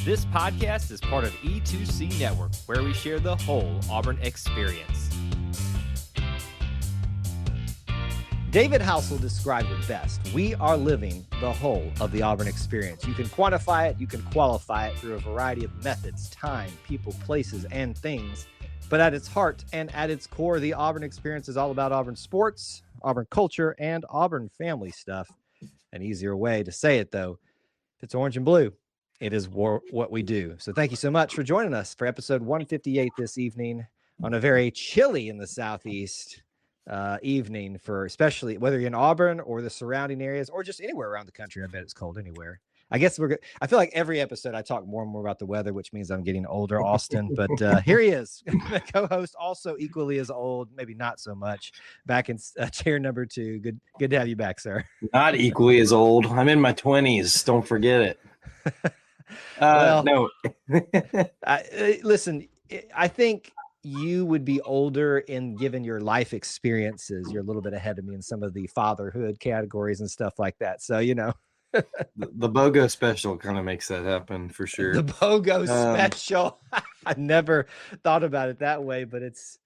This podcast is part of E2C Network, where we share the whole Auburn experience. David Housel described it best. We are living the whole of the Auburn experience. You can quantify it, you can qualify it through a variety of methods, time, people, places, and things. But at its heart and at its core, the Auburn experience is all about Auburn sports, Auburn culture, and Auburn family stuff. An easier way to say it, though, if it's orange and blue, it is what we do. So thank you so much for joining us for episode 158 this evening on a very chilly in the Southeast evening, for especially whether you're in Auburn or the surrounding areas or just anywhere around the country. I bet it's cold anywhere. I guess I feel like every episode I talk more and more about the weather, which means I'm getting older, Austin. But here he is, the co-host, also equally as old, maybe not so much, back in chair number 2. Good to have you back, sir. Not equally as old. I'm in my 20s. Don't forget it. No. Listen, I think you would be older in given your life experiences. You're a little bit ahead of me in some of the fatherhood categories and stuff like that. So, you know. The BOGO special kind of makes that happen for sure. The BOGO special. I never thought about it that way, but it's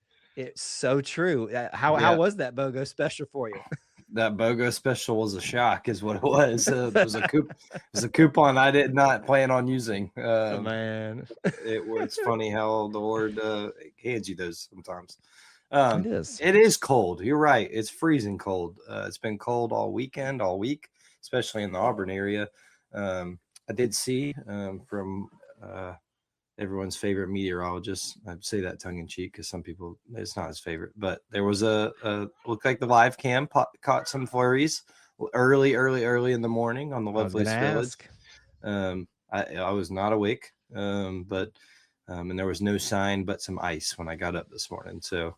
so true. How was that BOGO special for you? That BOGO special was a shock, is what it was. It was a coupon I did not plan on using. Man, it's funny how the Lord hands you those sometimes. It is cold. You're right. It's freezing cold. It's been cold all week, especially in the Auburn area. I did see from everyone's favorite meteorologist. I'd say that tongue in cheek because some people, it's not his favorite, but there was looked like the live cam caught some flurries early in the morning on the Lovelace Village. I was not awake, but and there was no sign but some ice when I got up this morning. So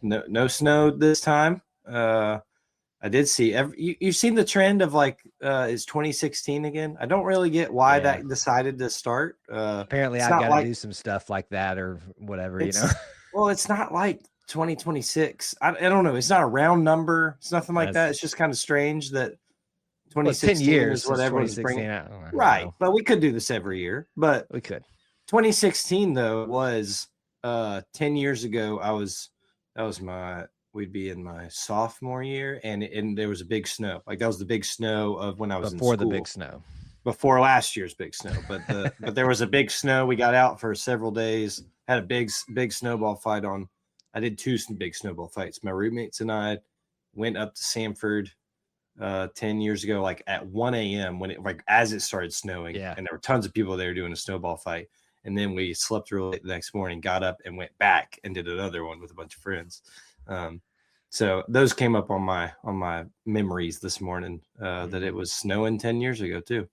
no snow this time. I did see you've seen the trend of is 2016 again. I don't really get why that decided to start. Apparently I've got to do some stuff like that or whatever, Well, it's not like 2026. I don't know. It's not a round number. It's nothing like that. It's just kind of strange that 2016 is what everyone's bringing. Right. But we could do this every year. But we could. 2016 though was 10 years ago. We'd be in my sophomore year, and there was a big snow. Like that was the big snow of when I was before in school. The big snow. Before last year's big snow, but there was a big snow. We got out for several days. Had a big snowball fight on. I did 2 big snowball fights. My roommates and I went up to Sanford 10 years ago, like at 1 a.m. when as it started snowing, and there were tons of people there doing a snowball fight. And then we slept real late the next morning, got up and went back and did another one with a bunch of friends. So those came up on my memories this morning, that it was snowing 10 years ago too.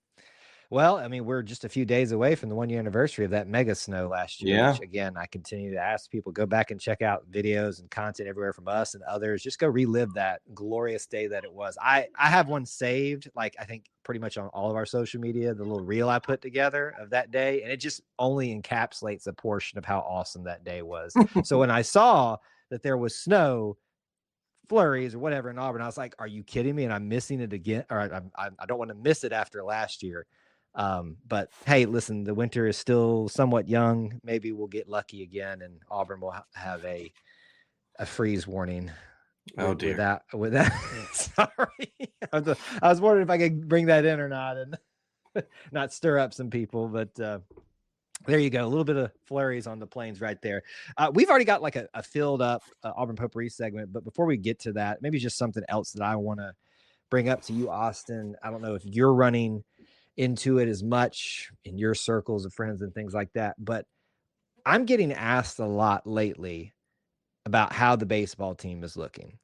Well, I mean, we're just a few days away from the 1-year anniversary of that mega snow last year, which again, I continue to ask people, go back and check out videos and content everywhere from us and others. Just go relive that glorious day that it was. I have one saved, I think pretty much on all of our social media, the little reel I put together of that day. And it just only encapsulates a portion of how awesome that day was. So when I saw that there was snow, flurries or whatever in Auburn, I was like, are you kidding me? And I'm missing it again, or I don't want to miss it after last year. But hey, listen, the winter is still somewhat young. Maybe we'll get lucky again and Auburn will have a freeze warning. Oh dear. With that. Sorry. I was wondering if I could bring that in or not and not stir up some people, but there you go. A little bit of flurries on the plains right there. We've already got a filled up Auburn potpourri segment, but before we get to that, maybe just something else that I want to bring up to you, Austin. I don't know if you're running into it as much in your circles of friends and things like that, but I'm getting asked a lot lately about how the baseball team is looking,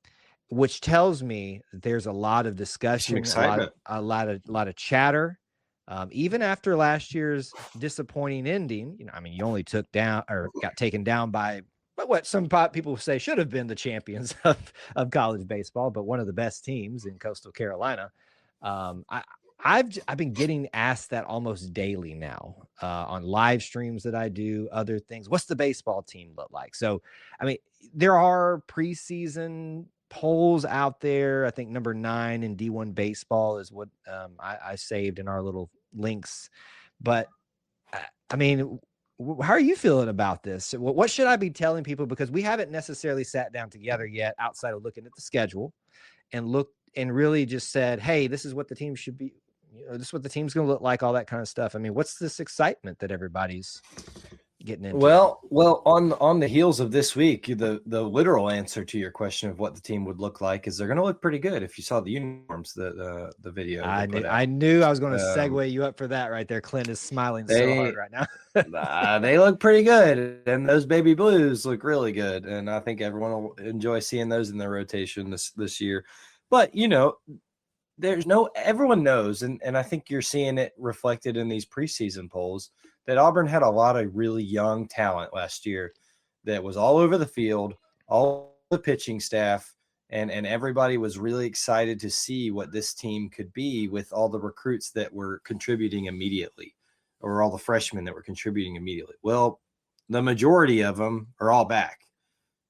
which tells me that there's a lot of discussion, a lot of chatter. Even after last year's disappointing ending, you only got taken down by what some people say should have been the champions of college baseball, but one of the best teams in Coastal Carolina. I've been getting asked that almost daily now on live streams that I do, other things. What's the baseball team look like? So, there are preseason polls out there. I think number 9 in D1 baseball is what I saved in our little links. But I mean, how are you feeling about this? What should I be telling people? Because we haven't necessarily sat down together yet outside of looking at the schedule and really just said, hey, this is what the team should be. This is what the team's going to look like, all that kind of stuff. I mean, what's this excitement that everybody's getting into? Well, on the heels of this week, the literal answer to your question of what the team would look like is they're going to look pretty good. If you saw the uniforms, the video, I knew I was going to segue you up for that right there. Clint is smiling so hard right now. They look pretty good, and those baby blues look really good, and I think everyone will enjoy seeing those in their rotation this year. But everyone knows, and I think you're seeing it reflected in these preseason polls, that Auburn had a lot of really young talent last year that was all over the field, all the pitching staff, and everybody was really excited to see what this team could be with all the recruits that were contributing immediately, or all the freshmen that were contributing immediately. Well, the majority of them are all back.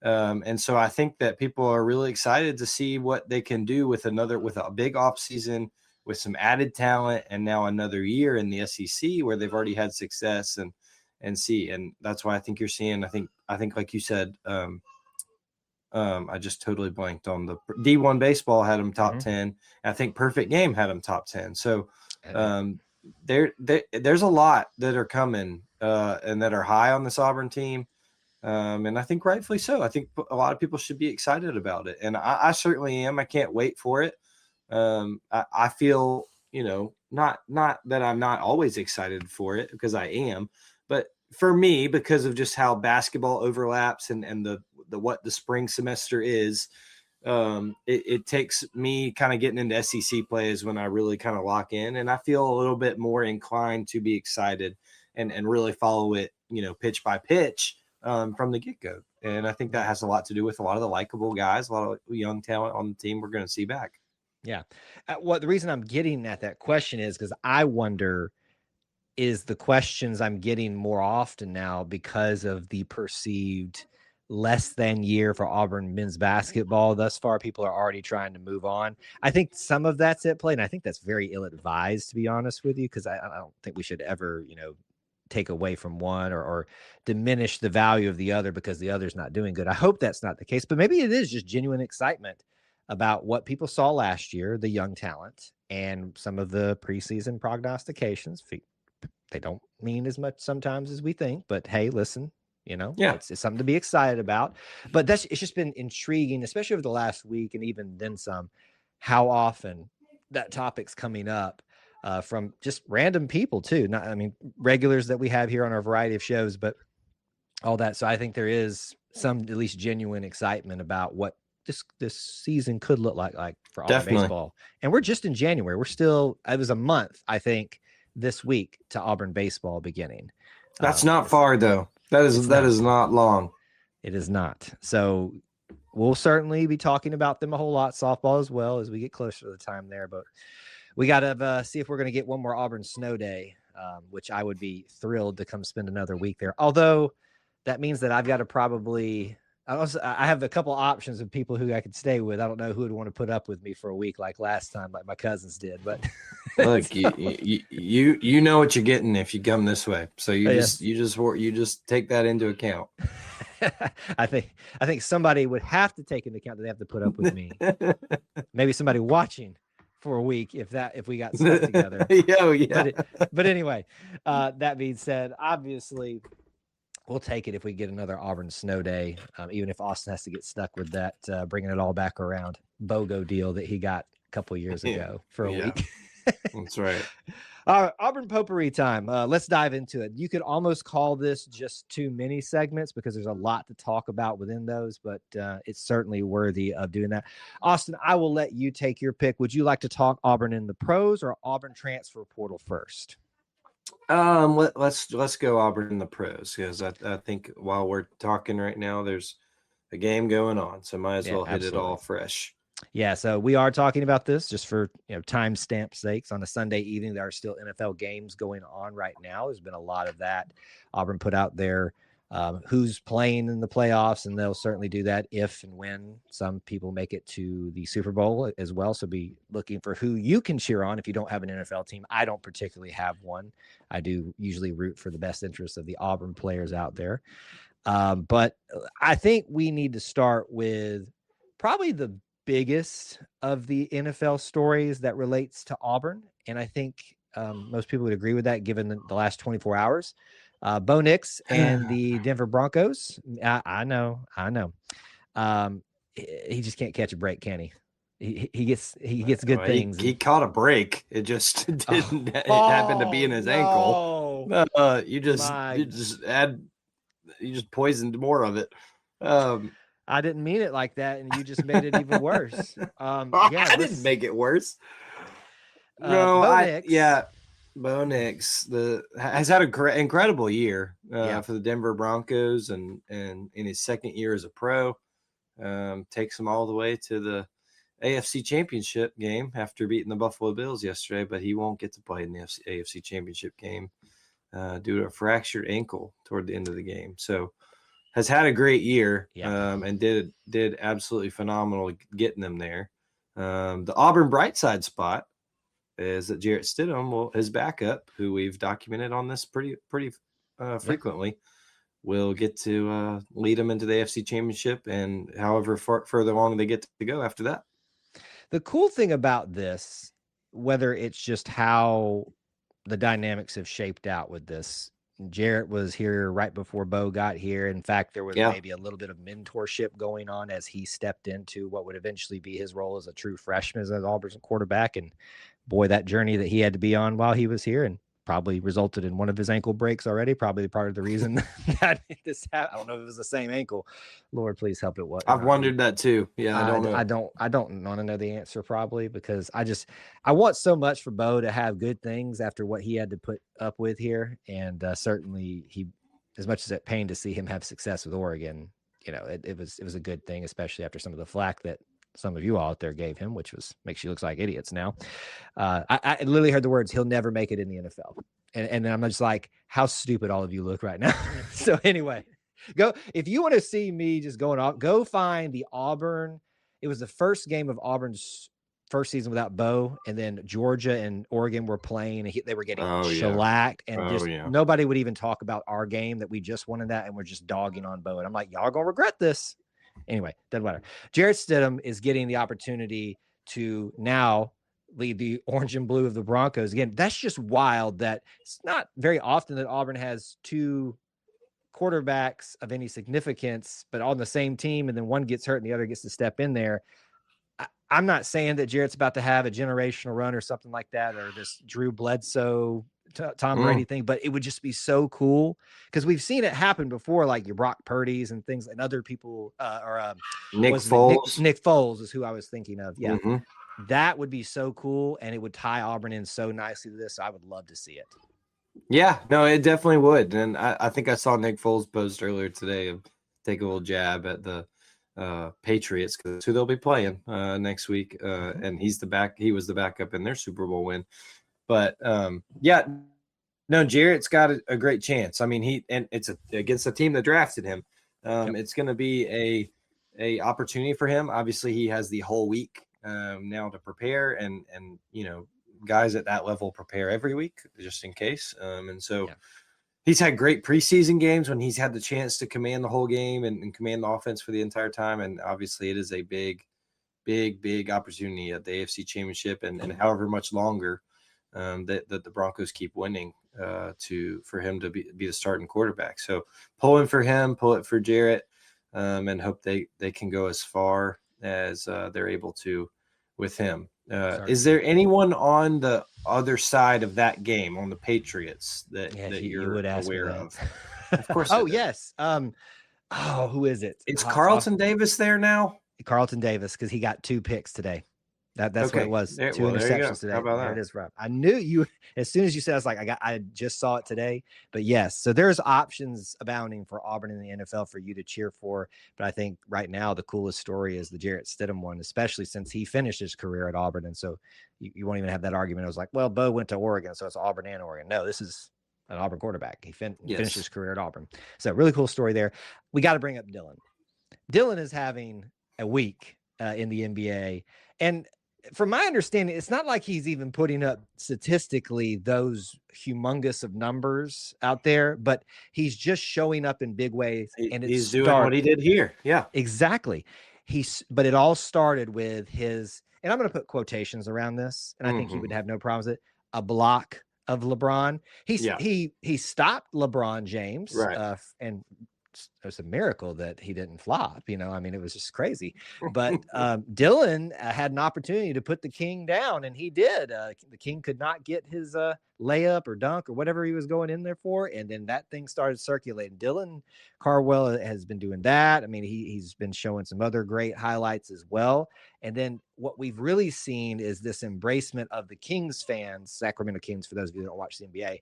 And so I think that people are really excited to see what they can do with a big offseason, with some added talent, and now another year in the SEC where they've already had success and that's why I think you're seeing, I think like you said, I just totally blanked on the D1 baseball had them top 10. I think Perfect Game had them top 10. So there's a lot that are coming and that are high on this Auburn team. And I think rightfully so. I think a lot of people should be excited about it. And I certainly am. I can't wait for it. I feel, not that I'm not always excited for it, because I am, but for me, because of just how basketball overlaps and the what the spring semester is, it takes me kind of getting into SEC play is when I really kind of lock in, and I feel a little bit more inclined to be excited and really follow it, pitch by pitch. From the get-go. And I think that has a lot to do with a lot of the likable guys, a lot of young talent on the team we're going to see back. Yeah. The reason I'm getting at that question is because I wonder, is the questions I'm getting more often now because of the perceived less than year for Auburn men's basketball thus far? People are already trying to move on. I think some of that's at play, and I think that's very ill-advised, to be honest with you, because I don't think we should ever, take away from one or diminish the value of the other because the other's not doing good. I hope that's not the case, but maybe it is just genuine excitement about what people saw last year, the young talent, and some of the preseason prognostications. They don't mean as much sometimes as we think, but hey, listen, it's something to be excited about. But it's just been intriguing, especially over the last week and even then some, how often that topic's coming up. From just random people too. Regulars that we have here on our variety of shows, but all that. So I think there is some at least genuine excitement about what this season could look like for Auburn baseball. And we're just in January. It was a month, I think, this week to Auburn baseball beginning. That's not far though. That is not long. It is not. So we'll certainly be talking about them a whole lot, softball as well, as we get closer to the time there, but we got to see if we're going to get one more Auburn snow day, which I would be thrilled to come spend another week there. Although that means that I've got to I have a couple options of people who I could stay with. I don't know who would want to put up with me for a week like last time, like my cousins did. But look, you know what you're getting if you come this way. So you just take that into account. I think somebody would have to take into account that they have to put up with me. Maybe somebody watching for a week if we got stuff together. Yeah. But anyway, that being said, obviously we'll take it if we get another Auburn snow day, even if Austin has to get stuck with that bringing it all back around BOGO deal that he got a couple years ago for a week. That's right. Auburn potpourri time. Let's dive into it. You could almost call this just 2 mini segments because there's a lot to talk about within those, but it's certainly worthy of doing that. Austin, I will let you take your pick. Would you like to talk Auburn in the pros or Auburn transfer portal first? Let's go Auburn in the pros, because I think while we're talking right now, there's a game going on, so might as well hit it all fresh. Yeah, so we are talking about this just for timestamp sakes on a Sunday evening. There are still NFL games going on right now. There's been a lot of that. Auburn put out their who's playing in the playoffs, and they'll certainly do that if and when some people make it to the Super Bowl as well. So be looking for who you can cheer on if you don't have an NFL team. I don't particularly have one. I do usually root for the best interests of the Auburn players out there. But I think we need to start with probably the biggest of the NFL stories that relates to Auburn. And I think most people would agree with that given the last 24 hours. Bo Nix and the Denver Broncos. I know. He just can't catch a break, can he? He gets good things. He caught a break. It just didn't. It happened to be in his ankle. You just poisoned more of it. I didn't mean it like that, and you just made it even worse. I didn't make it worse. No, Bo Nix has had an incredible year for the Denver Broncos, and in his second year as a pro, takes them all the way to the AFC Championship game after beating the Buffalo Bills yesterday. But he won't get to play in the AFC Championship game due to a fractured ankle toward the end of the game. So has had a great year and did absolutely phenomenal getting them there. The Auburn bright side spot is that Jarrett Stidham, his backup, who we've documented on this pretty frequently, will get to lead them into the AFC Championship, and however further along they get to go after that. The cool thing about this, whether it's just how the dynamics have shaped out with this, Jarrett was here right before Bo got here. In fact, there was maybe a little bit of mentorship going on as he stepped into what would eventually be his role as a true freshman as Auburn's quarterback. And boy, that journey that he had to be on while he was here, and probably resulted in one of his ankle breaks already. Probably part of the reason that this happened. I don't know if it was the same ankle. Lord, please help it. What I've wondered that too. Yeah, I don't know. I don't want to know the answer probably, because I want so much for Bo to have good things after what he had to put up with here, and certainly he, as much as it pained to see him have success with Oregon, it was a good thing, especially after some of the flack that some of you all out there gave him, which makes you look like idiots now. I literally heard the words, "He'll never make it in the NFL." And I'm just like, how stupid all of you look right now. So anyway, if you want to see me just going off, go find the Auburn. It was the first game of Auburn's first season without Bo, and then Georgia and Oregon were playing, and they were getting shellacked, and nobody would even talk about our game that we just won in that, and we're just dogging on Bo. And I'm like, y'all gonna regret this. Anyway, doesn't matter. Jarrett Stidham is getting the opportunity to now lead the orange and blue of the Broncos. Again, that's just wild that it's not very often that Auburn has two quarterbacks of any significance, but on the same team, and then one gets hurt and the other gets to step in there. I'm not saying that Jarrett's about to have a generational run or something like that, or this Drew Bledsoe Tom Brady thing, but it would just be so cool because we've seen it happen before, like your Brock Purdy's and things, and other people, Nick Foles. Nick Foles is who I was thinking of. Yeah, that would be so cool, and it would tie Auburn in so nicely to this. So I would love to see it. Yeah, no, it definitely would, and I think I saw Nick Foles post earlier today of take a little jab at the Patriots, because who they'll be playing next week, and he was the backup in their Super Bowl win. But Jarrett's got a great chance. I mean, it's against a team that drafted him. It's going to be a opportunity for him. Obviously, he has the whole week now to prepare, and guys at that level prepare every week just in case. And so he's had great preseason games when he's had the chance to command the whole game and command the offense for the entire time. And obviously, it is a big opportunity at the AFC Championship, and however much longer that the Broncos keep winning for him to be the starting quarterback. So pulling for him, pull it for Jarrett, and hope they can go as far as they're able to with him. Is there anyone on the other side of that game, on the Patriots, that you're aware of? Of course. Yes. Who is it? It's Carlton Davis there now. Carlton Davis, because he got 2 picks today. That's what it was. 2 interceptions today. How about there that? It is, Rob. I knew you as soon as you said. I was like, I just saw it today. But yes, so there's options abounding for Auburn in the NFL for you to cheer for. But I think right now the coolest story is the Jarrett Stidham one, especially since he finished his career at Auburn, and so you won't even have that argument. It was like, well, Bo went to Oregon, so it's Auburn and Oregon. No, this is an Auburn quarterback. He Yes. finished his career at Auburn. So really cool story there. We got to bring up Dylan. Dylan is having a week in the NBA. And from my understanding, it's not like he's even putting up statistically those humongous of numbers out there, but he's just showing up in big ways. And He's doing what he did here. Yeah. Exactly. But it all started with his, and I'm going to put quotations around this, and I think he would have no problems with it, a block of LeBron. He stopped LeBron James, Right. and it was a miracle that he didn't flop. I mean, it was just crazy. But Dylan had an opportunity to put the King down, and he did. The King could not get his layup or dunk or whatever he was going in there for, and then that thing started circulating. Dylan Carwell has been doing that. I mean, he's been showing some other great highlights as well. And then what we've really seen is this embracement of the Kings fans, Sacramento Kings, for those of you that don't watch the NBA,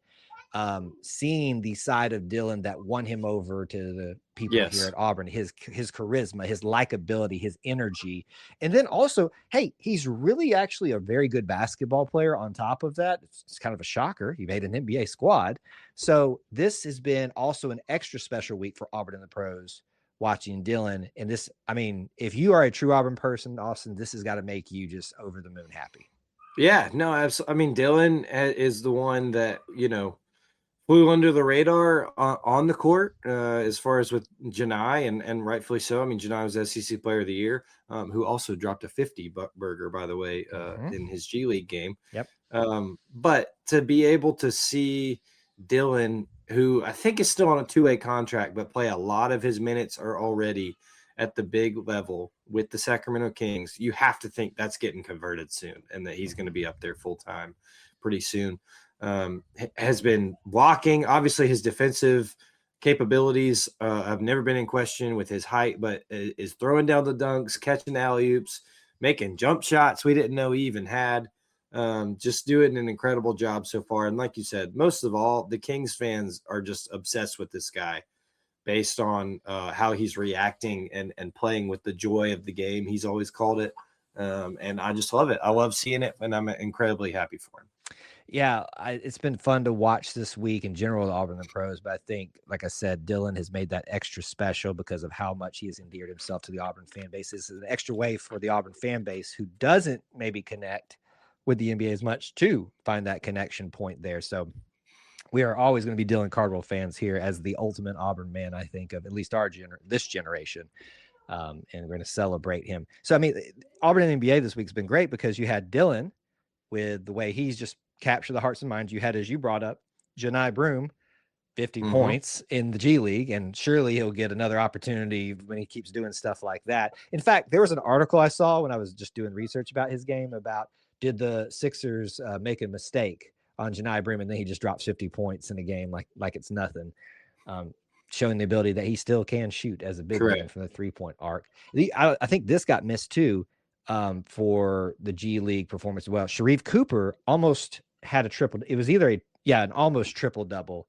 seeing the side of Dylan that won him over to the people here at Auburn, his charisma, his likability, his energy. And then also, hey, he's really actually a very good basketball player on top of that. It's kind of a shocker. He made an NBA squad. So this has been also an extra special week for Auburn in the pros, watching Dylan. And this, I mean, if you are a true Auburn person, Austin, this has got to make you just over the moon happy. Yeah, no, absolutely. I mean, Dylan is the one that, flew under the radar on the court as far as with Janai, and rightfully so. I mean, Janai was SEC Player of the Year, who also dropped a 50 burger, by the way, in his G League game. Yep. But to be able to see Dylan, who I think is still on a 2-way contract, but play a lot of his minutes are already at the big level with the Sacramento Kings, you have to think that's getting converted soon and that he's going to be up there full time pretty soon. Has been blocking. Obviously, his defensive capabilities have never been in question with his height, but is throwing down the dunks, catching alley-oops, making jump shots we didn't know he even had. Just doing an incredible job so far. And like you said, most of all, the Kings fans are just obsessed with this guy based on how he's reacting and playing with the joy of the game. He's always called it. And I just love it. I love seeing it, and I'm incredibly happy for him. Yeah, it's been fun to watch this week in general, the Auburn and pros, but I think, like I said, Dylan has made that extra special because of how much he has endeared himself to the Auburn fan base. This is an extra way for the Auburn fan base who doesn't maybe connect with the NBA as much to find that connection point there. So we are always going to be Dylan Cardwell fans here as the ultimate Auburn man, I think, of at least this generation. And we're going to celebrate him. So, I mean, Auburn and NBA this week has been great because you had Dylan with the way he's just captured the hearts and minds. You had, as you brought up, Janai Broome, 50 points in the G League, and surely he'll get another opportunity when he keeps doing stuff like that. In fact, there was an article I saw when I was just doing research about his game about, did the Sixers make a mistake on Janai Broome, and then he just drops 50 points in a game like it's nothing, showing the ability that he still can shoot as a big man from the 3-point arc. I think this got missed too for the G League performance as well. Sharif Cooper almost had a triple. It was either an almost triple double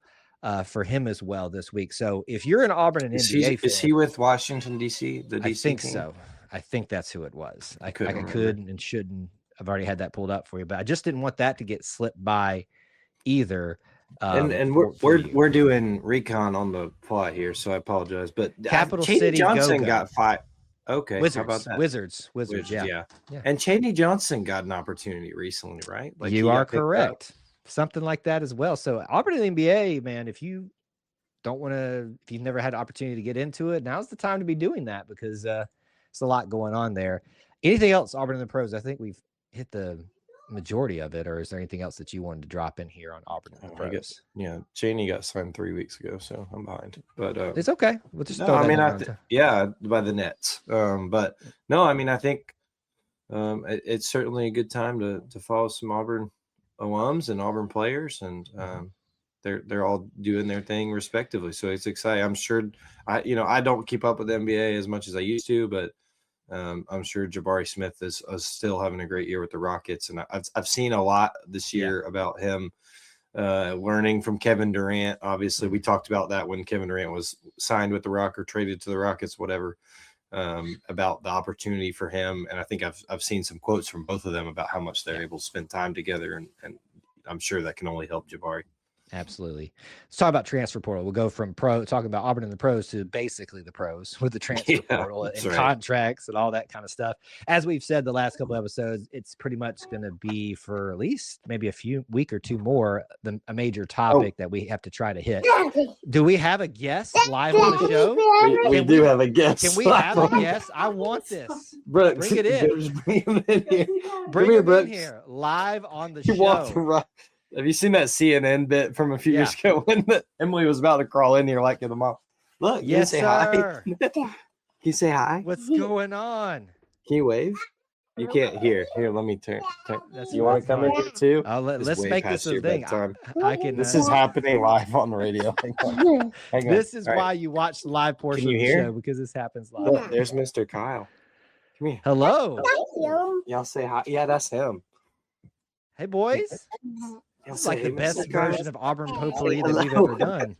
for him as well this week. So if you're an Auburn and NBA fan, is he with Washington D.C.? The DC I think team? so. I think that's who it was. I could and shouldn't. I've already had that pulled up for you, but I just didn't want that to get slipped by either. And we're doing recon on the fly here, so I apologize. But Capital Chaney City Johnson Go-Go. got 5. Okay, Wizards, how about that? Wizards. Yeah. And Chaney Johnson got an opportunity recently, right? Like you are correct. Something like that as well. So Auburn and NBA, man, if you've never had an opportunity to get into it, now's the time to be doing that because it's a lot going on there. Anything else, Auburn and the pros? I think we've hit the majority of it, or is there anything else that you wanted to drop in here on Auburn and the pros? I guess, Chaney got signed 3 weeks ago, so I'm behind. But it's okay. We'll just by the Nets. But no, I mean, I think it's certainly a good time to follow some Auburn alums and Auburn players, and they're all doing their thing respectively. So it's exciting. I'm sure I don't keep up with the NBA as much as I used to, but I'm sure Jabari Smith is still having a great year with the Rockets, and I've seen a lot this year about him learning from Kevin Durant. Obviously, we talked about that when Kevin Durant was signed with the Rock or traded to the Rockets, whatever, about the opportunity for him. And I think I've seen some quotes from both of them about how much they're able to spend time together, and I'm sure that can only help Jabari. Absolutely. Let's talk about transfer portal. We'll go from talking about Auburn and the pros to basically the pros with the transfer portal and contracts and all that kind of stuff. As we've said the last couple episodes, it's pretty much going to be for at least maybe a week or two more, a major topic that we have to try to hit. Do we have a guest live on the show? We do have a guest. Can we have a guest? I want this. Brooks, bring it in. Just bring him in here. Bring him in here live on the show. Have you seen that CNN bit from a few years ago when Emily was about to crawl in here like the mom? Look, yes, say sir. Hi. Can you say hi? What's going on? Can you wave? You can't hear. Here, let me turn. You want to come in here too? Let's make this a thing. I can. This is happening live on the radio. Hang on. This is why you watch the live portion of the show, because this happens live. Look, there's Mr. Kyle. Come here. Hello. Y'all say hi. Yeah, that's him. Hey, boys. It's like the best version of Auburn potpourri that we've ever done.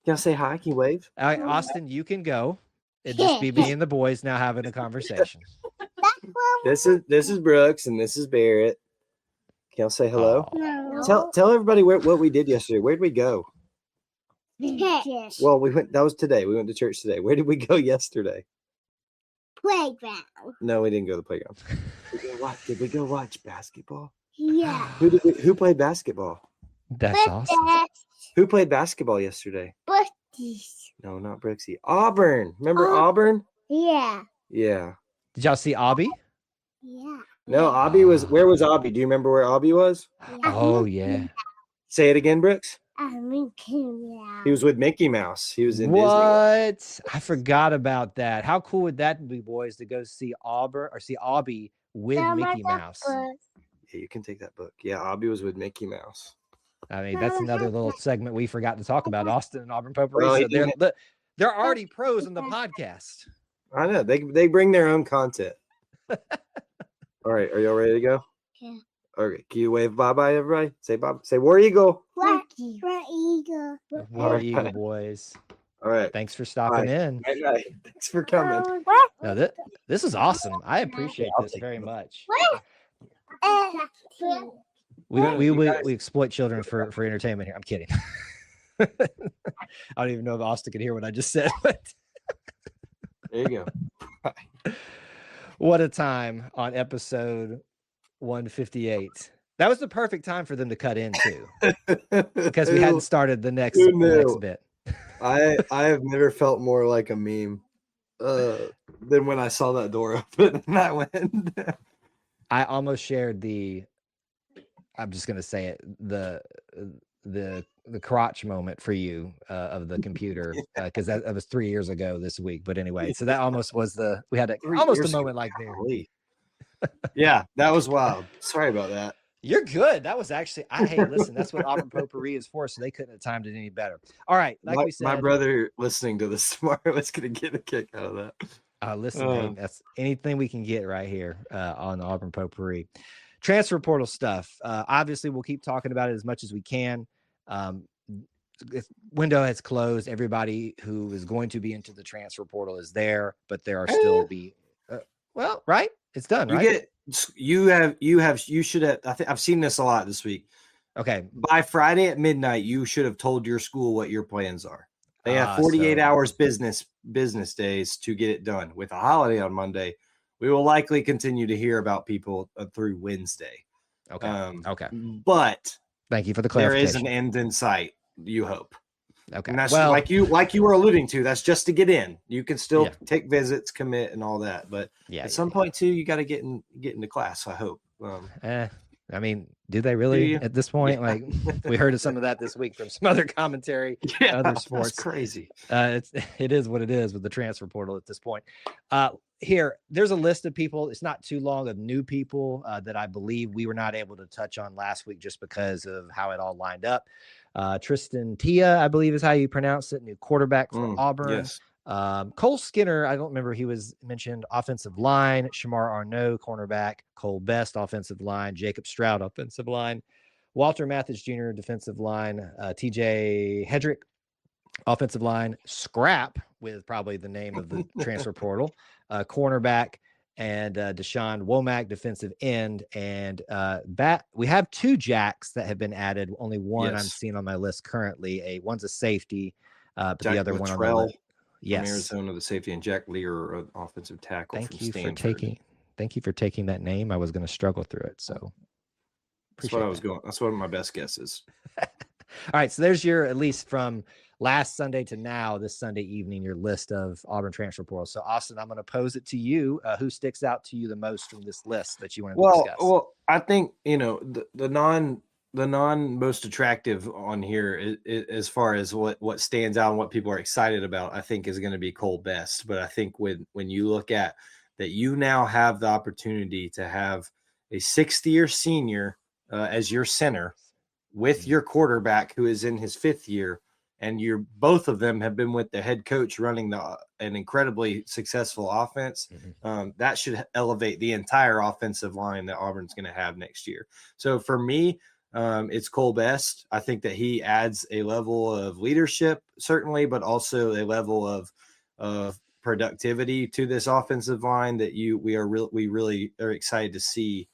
Y'all say hi. Can you wave? Austin, you can go. It'd just be me and the boys now having a conversation. This is Brooks and this is Barrett. Can y'all say hello? Tell everybody what we did yesterday. Where'd we go? Well, we went. That was today. We went to church today. Where did we go yesterday? Playground. No, we didn't go to the playground. Did we go watch basketball? Yeah. Who played basketball? That's awesome. Who played basketball yesterday? Brookies. No, not Brooksy. Auburn. Remember Auburn? Yeah. Yeah. Did y'all see Abby? Yeah. No, Abby was. Where was Abby? Do you remember where Abby was? Oh yeah. Say it again, Brooks. Mickey Mouse. He was with Mickey Mouse. He was in what? Disney. I forgot about that. How cool would that be, boys, to go see Auburn or see Abby with Mickey Mouse? Yeah, you can take that book. Yeah, Abby was with Mickey Mouse. I mean, that's another little segment we forgot to talk about. Austin and Auburn potpourri. So they're already pros in the podcast. I know. They bring their own content. All right, are y'all ready to go? Yeah. Okay, can you wave bye-bye, everybody? Say bye. Say War Eagle. War Eagle. War Eagle, boys. All right. Thanks for stopping in. Night. Thanks for coming. No, this is awesome. I appreciate this very much. We exploit children for entertainment here. I'm kidding. I don't even know if Austin could hear what I just said. But there you go. What a time on episode 158. That was the perfect time for them to cut in too, because we hadn't started the next bit. I have never felt more like a meme than when I saw that door open and that went. I almost shared I'm just gonna say it, the crotch moment for you of the computer, because that was 3 years ago this week. But anyway, so that almost was we had almost a moment like there. Yeah, that was wild. Sorry about that. You're good. That was actually, hey, listen, that's what Auburn potpourri is for, so they couldn't have timed it any better. All right, like we said, my brother listening to this tomorrow is going to get a kick out of that. Listen, man, that's anything we can get right here on Auburn potpourri. Transfer portal stuff. Obviously, we'll keep talking about it as much as we can. Window has closed. Everybody who is going to be into the transfer portal is there, but there are still right? It's done, right? You should have. I think I've seen this a lot this week. Okay. By Friday at midnight, you should have told your school what your plans are. They have 48 hours business days to get it done. With a holiday on Monday, we will likely continue to hear about people through Wednesday. Okay. Okay. But thank you for the clarification. There is an end in sight. You hope. Okay. And that's like you were alluding to. That's just to get in. You can still take visits, commit, and all that. But at some point too, you got to get into class. I hope. I mean, do they really at this point? Like we heard of some of that this week from some other commentary, other sports. That's crazy. It is what it is with the transfer portal at this point. Here, there's a list of people. It's not too long of new people that I believe we were not able to touch on last week just because of how it all lined up. Tristan Tia, I believe is how you pronounce it, new quarterback for Auburn. Yes. Cole Skinner, I don't remember he was mentioned. Offensive line, Shamar Arnaud, cornerback, Cole Best, offensive line, Jacob Stroud, offensive line, Walter Mathis Jr., defensive line, TJ Hedrick, offensive line, Scrap, with probably the name of the transfer portal, cornerback, and Deshaun Womack, defensive end, and we have 2 jacks that have been added. Only one I'm Yes. seeing on my list currently. One's a safety, but Jack the other one on the Luttrell list. from Yes. Arizona, the safety, and Jack Lear, an offensive tackle from Stanford. Thank you for taking that name. I was going to struggle through it, so That's what I was going. That's one of my best guesses. All right, so there's your, at least from last Sunday to now, this Sunday evening, your list of Auburn transfer portal. So, Austin, I'm going to pose it to you. Who sticks out to you the most from this list that you want to discuss? Well, I think the non most attractive on here is, as far as what stands out and what people are excited about, I think is going to be Cole Best. But I think when you look at that, you now have the opportunity to have a 6th-year senior as your center with your quarterback who is in his 5th year, and both of them have been with the head coach running an incredibly successful offense. That should elevate the entire offensive line that Auburn's going to have next year. So for me, it's Cole Best. I think that he adds a level of leadership, certainly, but also a level of productivity to this offensive line that we really are excited to see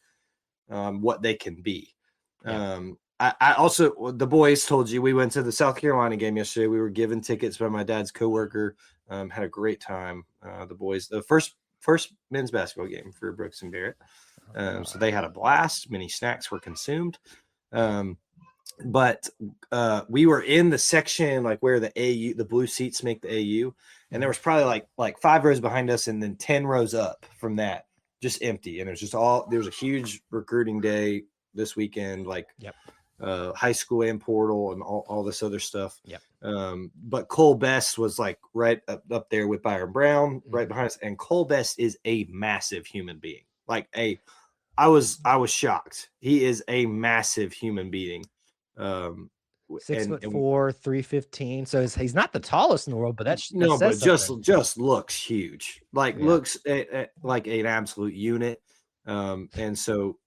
what they can be. Yeah. I also, the boys told you, we went to the South Carolina game yesterday. We were given tickets by my dad's coworker. Had a great time. The boys, the first men's basketball game for Brooks and Barrett. So they had a blast. Many snacks were consumed. But we were in the section like where the blue seats make the AU, and there was probably like 5 rows behind us, and then 10 rows up from that, just empty. And there's a huge recruiting day this weekend, high school and portal and all this other stuff. But Cole Best was like right up there with Byron Brown, right behind us. And Cole Best is a massive human being. I was shocked. He is a massive human being. 6'4", 315. So he's not the tallest in the world, but that just looks huge. Looks like an absolute unit. And so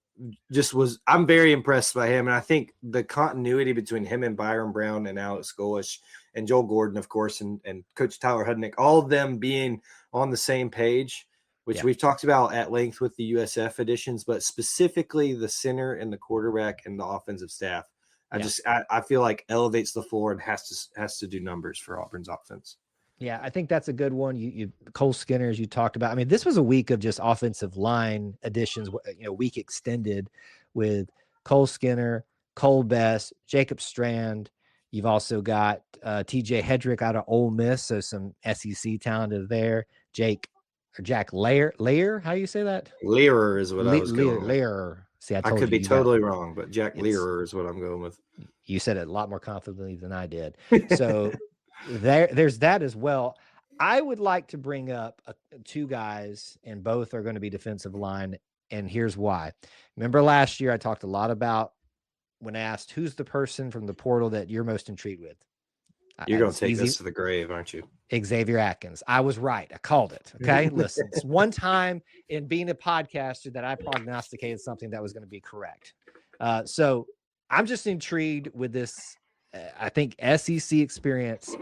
I'm very impressed by him. And I think the continuity between him and Byron Brown and Alex Golish and Joel Gordon, of course, and Coach Tyler Hudnick, all of them being on the same page, which we've talked about at length with the USF editions, but specifically the center and the quarterback and the offensive staff. I feel like elevates the floor and has to do numbers for Auburn's offense. Yeah, I think that's a good one. You Cole Skinner, as you talked about. I mean, this was a week of just offensive line additions, week extended with Cole Skinner, Cole Best, Jacob Strand. You've also got TJ Hedrick out of Ole Miss, so some SEC talented there. Jack Lear, how do you say that? Lear is what I was going with. Lear. See, I could be totally wrong, but Jack Lear is what I'm going with. You said it a lot more confidently than I did. So there's that as well. I would like to bring up 2 guys, and both are going to be defensive line, and here's why. Remember last year I talked a lot about when asked who's the person from the portal that you're most intrigued with. You're going to take this to the grave, aren't you? Xavier Atkins. I was right. I called it. Okay. Listen, it's one time in being a podcaster that I prognosticated something that was going to be correct. So I'm just intrigued with this. I think SEC experience,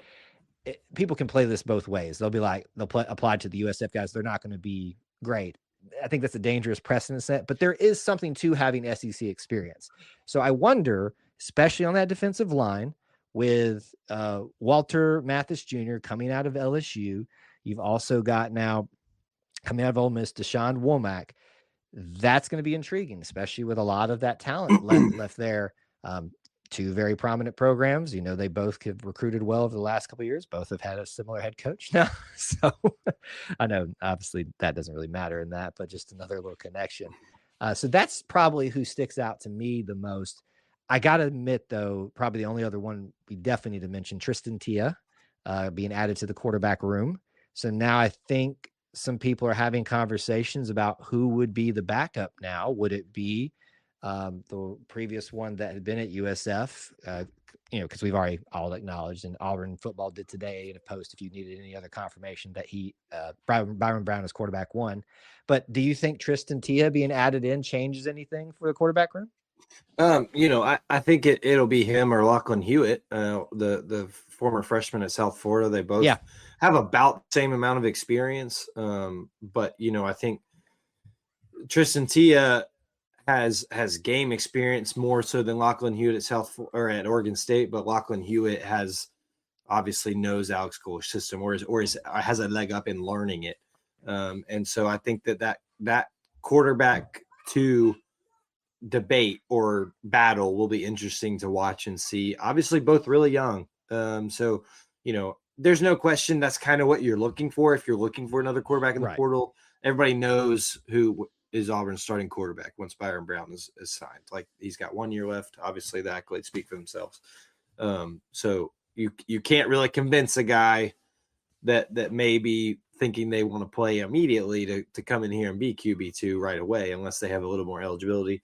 people can play this both ways. They'll be like, apply to the USF guys. They're not going to be great. I think that's a dangerous precedent set, but there is something to having SEC experience. So I wonder, especially on that defensive line, with Walter Mathis Jr. coming out of LSU. You've also got now coming out of Ole Miss, Deshaun Womack. That's going to be intriguing, especially with a lot of that talent left there. 2 very prominent programs. They both have recruited well over the last couple of years. Both have had a similar head coach now. So I know obviously that doesn't really matter in that, but just another little connection. So that's probably who sticks out to me the most. I got to admit, though, probably the only other one we definitely need to mention, Tristan Tia being added to the quarterback room. So now I think some people are having conversations about who would be the backup now. Would it be the previous one that had been at USF? Because we've already all acknowledged, and Auburn football did today in a post if you needed any other confirmation that Byron Brown is quarterback 1. But do you think Tristan Tia being added in changes anything for the quarterback room? I think it'll be him or Lachlan Hewitt, the former freshman at South Florida. They both have about the same amount of experience. But I think Tristan Tia has game experience more so than Lachlan Hewitt at Oregon State, but Lachlan Hewitt obviously knows Alex Gole's system or has a leg up in learning it. And so I think that quarterback to debate or battle will be interesting to watch and see. Obviously both really young. So, there's no question that's kind of what you're looking for. If you're looking for another quarterback in the portal, everybody knows who is Auburn's starting quarterback once Byron Brown is signed. Like, he's got 1 year left. Obviously the accolades speak for themselves. So you can't really convince a guy that may be thinking they want to play immediately to come in here and be QB2 right away, unless they have a little more eligibility.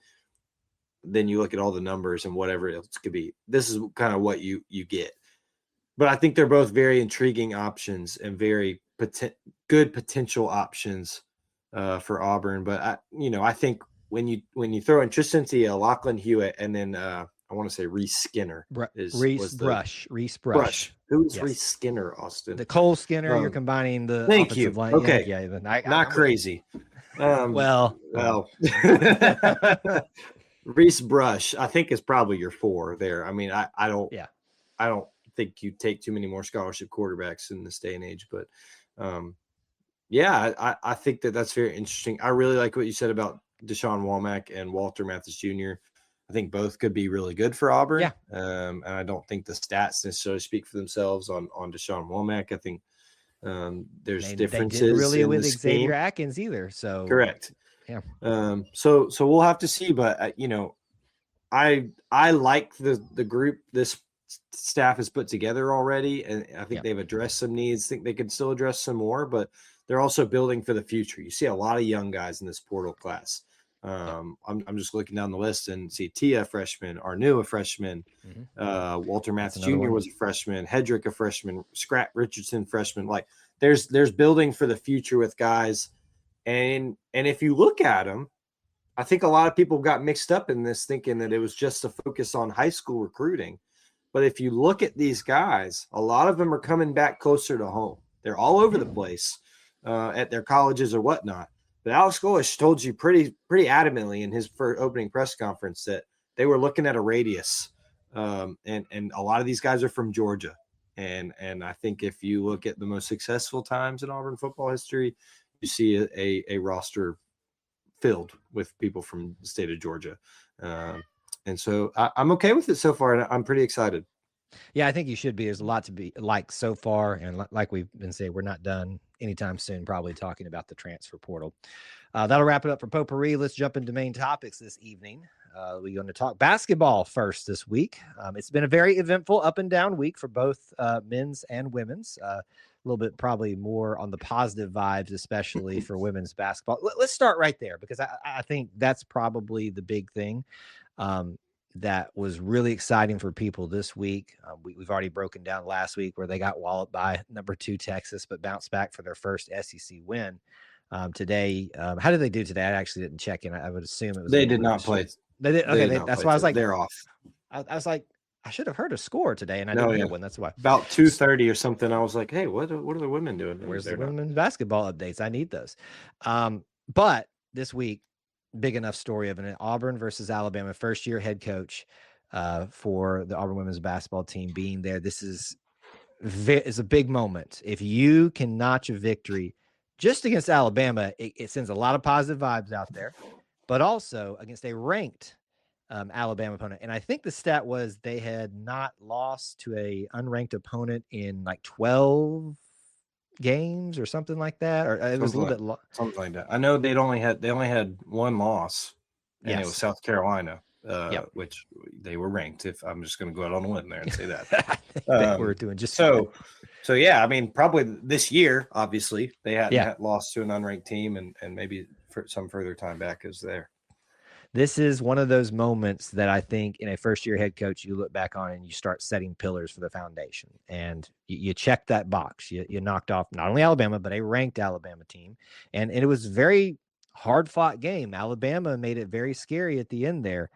Then you look at all the numbers and whatever else could be. This is kind of what you get. But I think they're both very intriguing options and very good potential options for Auburn. But I think when you throw in Tristan Tia, Lachlan Hewitt, and then I want to say Reese Skinner Reese Brush. Who's Reese Skinner, Austin? The Cole Skinner. You're combining the thank you. line. Okay, not crazy. Well. Reese Brush, I think, is probably your 4 there. I mean, I don't think you take too many more scholarship quarterbacks in this day and age, but I think that's very interesting. I really like what you said about Deshaun Womack and Walter Mathis Jr. I think both could be really good for Auburn. Yeah. And I don't think the stats necessarily speak for themselves on Deshaun Womack. I think there's differences. They didn't really in with the Xavier scheme. Atkins either. So correct. Yeah. So we'll have to see, but I like the group this staff has put together already, and I think they've addressed some needs. Think they could still address some more, but they're also building for the future. You see a lot of young guys in this portal class. I'm just looking down the list and see Tia, a freshman, Arnu, a freshman, Walter Mathis Jr. was a freshman, Hedrick, a freshman, Scrap Richardson, freshman. Like, there's building for the future with guys. And if you look at them, I think a lot of people got mixed up in this, thinking that it was just a focus on high school recruiting. But if you look at these guys, a lot of them are coming back closer to home. They're all over the place at their colleges or whatnot. But Alex Golesh told you pretty adamantly in his first opening press conference that they were looking at a radius. And a lot of these guys are from Georgia. And I think if you look at the most successful times in Auburn football history, you see a roster filled with people from the state of Georgia. And so I'm okay with it so far, and I'm pretty excited. Yeah, I think you should be. There's a lot to be like so far. And like we've been saying, we're not done anytime soon, probably talking about the transfer portal. That'll wrap it up for potpourri. Let's jump into main topics this evening. We're going to talk basketball first this week. It's been a very eventful up and down week for both men's and women's. A little bit probably more on the positive vibes, especially for women's basketball. Let's start right there, because I think that's probably the big thing that was really exciting for people this week. We've already broken down last week where they got walloped by number 2 Texas, but bounced back for their first SEC win. Today, how did they do today? I actually didn't check in. I would assume it was. They did not play. They did. Okay, that's why I was like, they're off. I was like, I should have heard a score today, and I didn't hear one. That's why. About 2:30 or something. I was like, hey, what are the women doing? Where's the women's basketball updates? I need those. But this week, big enough story of an Auburn versus Alabama first-year head coach for the Auburn women's basketball team being there. This is a big moment. If you can notch a victory just against Alabama, it sends a lot of positive vibes out there, but also against a ranked Alabama opponent. And I think the stat was they had not lost to a unranked opponent in like 12 games or something like that, or it was a little bit something like that. I know they only had one loss, and it was South Carolina, which they were ranked. If I'm just going to go out on a limb there and say that, they were doing just so yeah. I mean, probably this year, obviously they hadn't lost to an unranked team, and maybe for some further time back is there. This is one of those moments that I think in a first-year head coach, you look back on and you start setting pillars for the foundation. And you check that box. You knocked off not only Alabama, but a ranked Alabama team. And it was a very hard-fought game. Alabama made it very scary at the end there.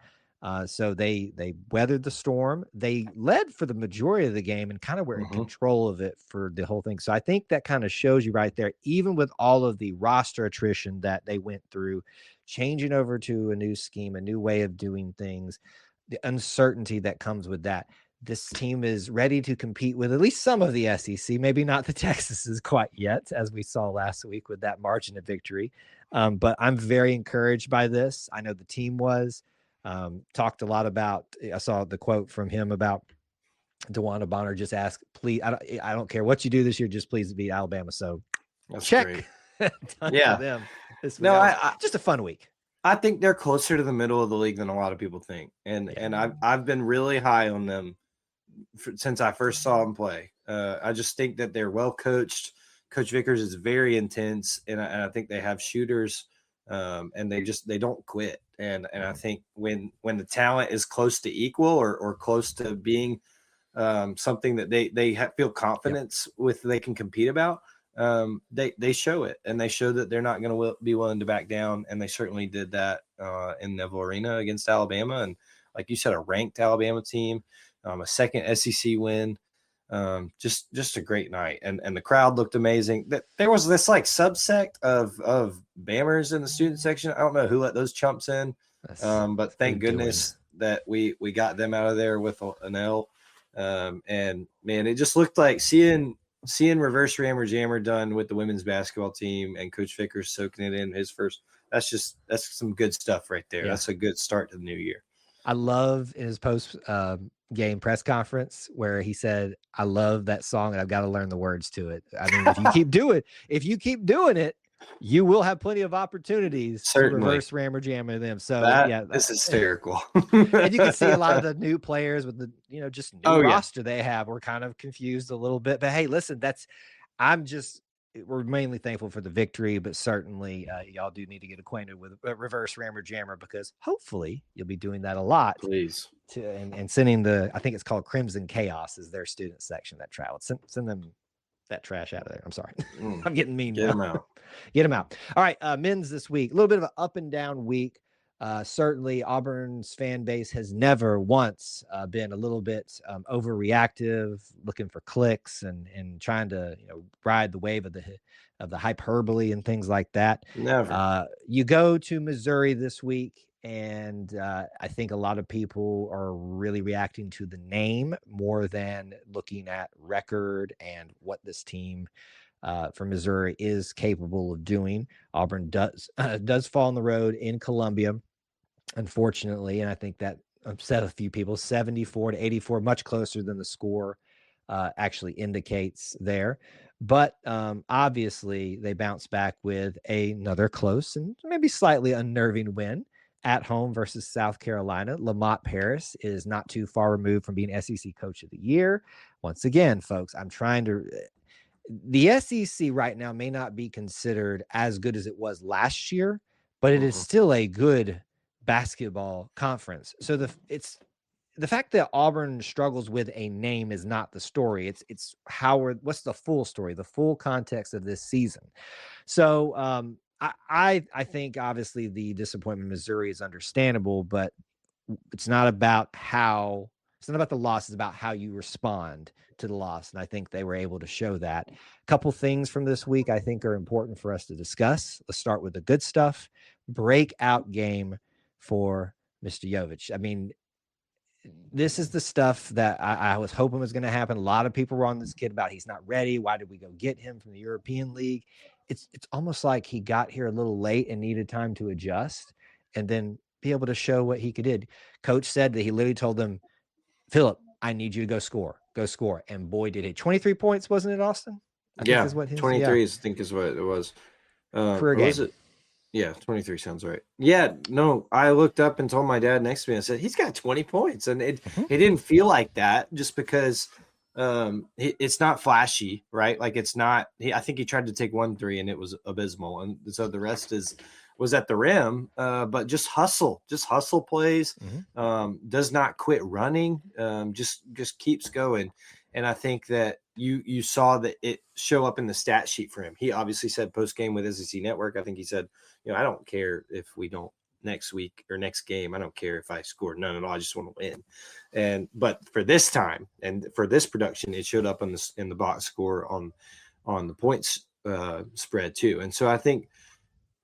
So they weathered the storm. They led for the majority of the game and kind of were in control of it for the whole thing. So I think that kind of shows you right there, even with all of the roster attrition that they went through, changing over to a new scheme, a new way of doing things, the uncertainty that comes with that. This team is ready to compete with at least some of the SEC, maybe not the Texases quite yet, as we saw last week with that margin of victory. But I'm very encouraged by this. I know the team was. Talked a lot about, I saw the quote from him about DeWanda Bonner just asked, please, I don't care what you do this year, just please beat Alabama. So That's check. great. Done Yeah. for them this week. No, just a fun week. I think they're closer to the middle of the league than a lot of people think. And I've been really high on them since I first saw them play. I just think that they're well coached. Coach Vickers is very intense, and I think they have shooters, and they don't quit. And I think when the talent is close to equal or close to being something that they feel confidence with, they can compete about. They show it, and they show that they're not going to be willing to back down, and they certainly did that in Neville Arena against Alabama, and like you said, a ranked Alabama team, a second SEC win, just a great night, and the crowd looked amazing. There was this like subsect of Bammers in the student section. I don't know who let those chumps in, but thank goodness that we got them out of there with an L. And man, it just looked like seeing Reverse Rammer Jammer done with the women's basketball team and Coach Vickers soaking it in his first. That's some good stuff right there. Yeah. That's a good start to the new year. I love in his post game press conference where he said, I love that song and I've got to learn the words to it. I mean, if you keep doing it, you will have plenty of opportunities Certainly. to reverse Rammer Jammer them. So that's hysterical. And you can see a lot of the new players with the, just new roster they have. We're kind of confused a little bit, but hey, listen, we're mainly thankful for the victory, but certainly y'all do need to get acquainted with reverse Rammer Jammer, because hopefully you'll be doing that a lot. Please. And sending I think it's called Crimson Chaos is their student section that traveled. Send them that trash out of there. I'm sorry. I'm getting mean. Get them out. Get them out. All right. Men's this week, a little bit of an up and down week. Certainly Auburn's fan base has never once been a little bit overreactive, looking for clicks and trying to ride the wave of the hyperbole and things like that. Never. You go to Missouri this week, and I think a lot of people are really reacting to the name more than looking at record and what this team from Missouri is capable of doing. Auburn does fall on the road in Columbia, unfortunately, and I think that upset a few people. 74-84, much closer than the score actually indicates there. But obviously, they bounce back with another close and maybe slightly unnerving win at home versus South Carolina. Lamont Paris is not too far removed from being SEC Coach of the Year. Once again, folks, the SEC right now may not be considered as good as it was last year, but it is still a good basketball conference. So the fact that Auburn struggles with a name is not the story. It's what's the full story, the full context of this season. So I think obviously the disappointment in Missouri is understandable, but it's not about the loss. It's about how you respond to the loss. And I think they were able to show that. A couple things from this week I think are important for us to discuss. Let's start with the good stuff. Breakout game for Mr. Jovic. I mean, this is the stuff that I was hoping was going to happen. A lot of people were on this kid about he's not ready. Why did we go get him from the European League? It's almost like he got here a little late and needed time to adjust and then be able to show what he could do. Coach said that he literally told them, Philip, I need you to go score. And boy, did he. 23 points, wasn't it, Austin? I think is what 23 is what it was. Career game. Was it? Yeah, 23 sounds right. Yeah, no, I looked up and told my dad next to me, I said, he's got 20 points. And it didn't feel like that just because it's not flashy, right? Like it's not – I think he tried to take 1-3 and it was abysmal. And so the rest was at the rim, but just hustle plays, does not quit running, just keeps going. And I think that you saw that it show up in the stat sheet for him. He obviously said post-game with E2C Network, I think he said, I don't care if we don't next week or next game. I don't care if I score none at all. I just want to win. But for this time and for this production, it showed up in the box score on the points spread too. And so I think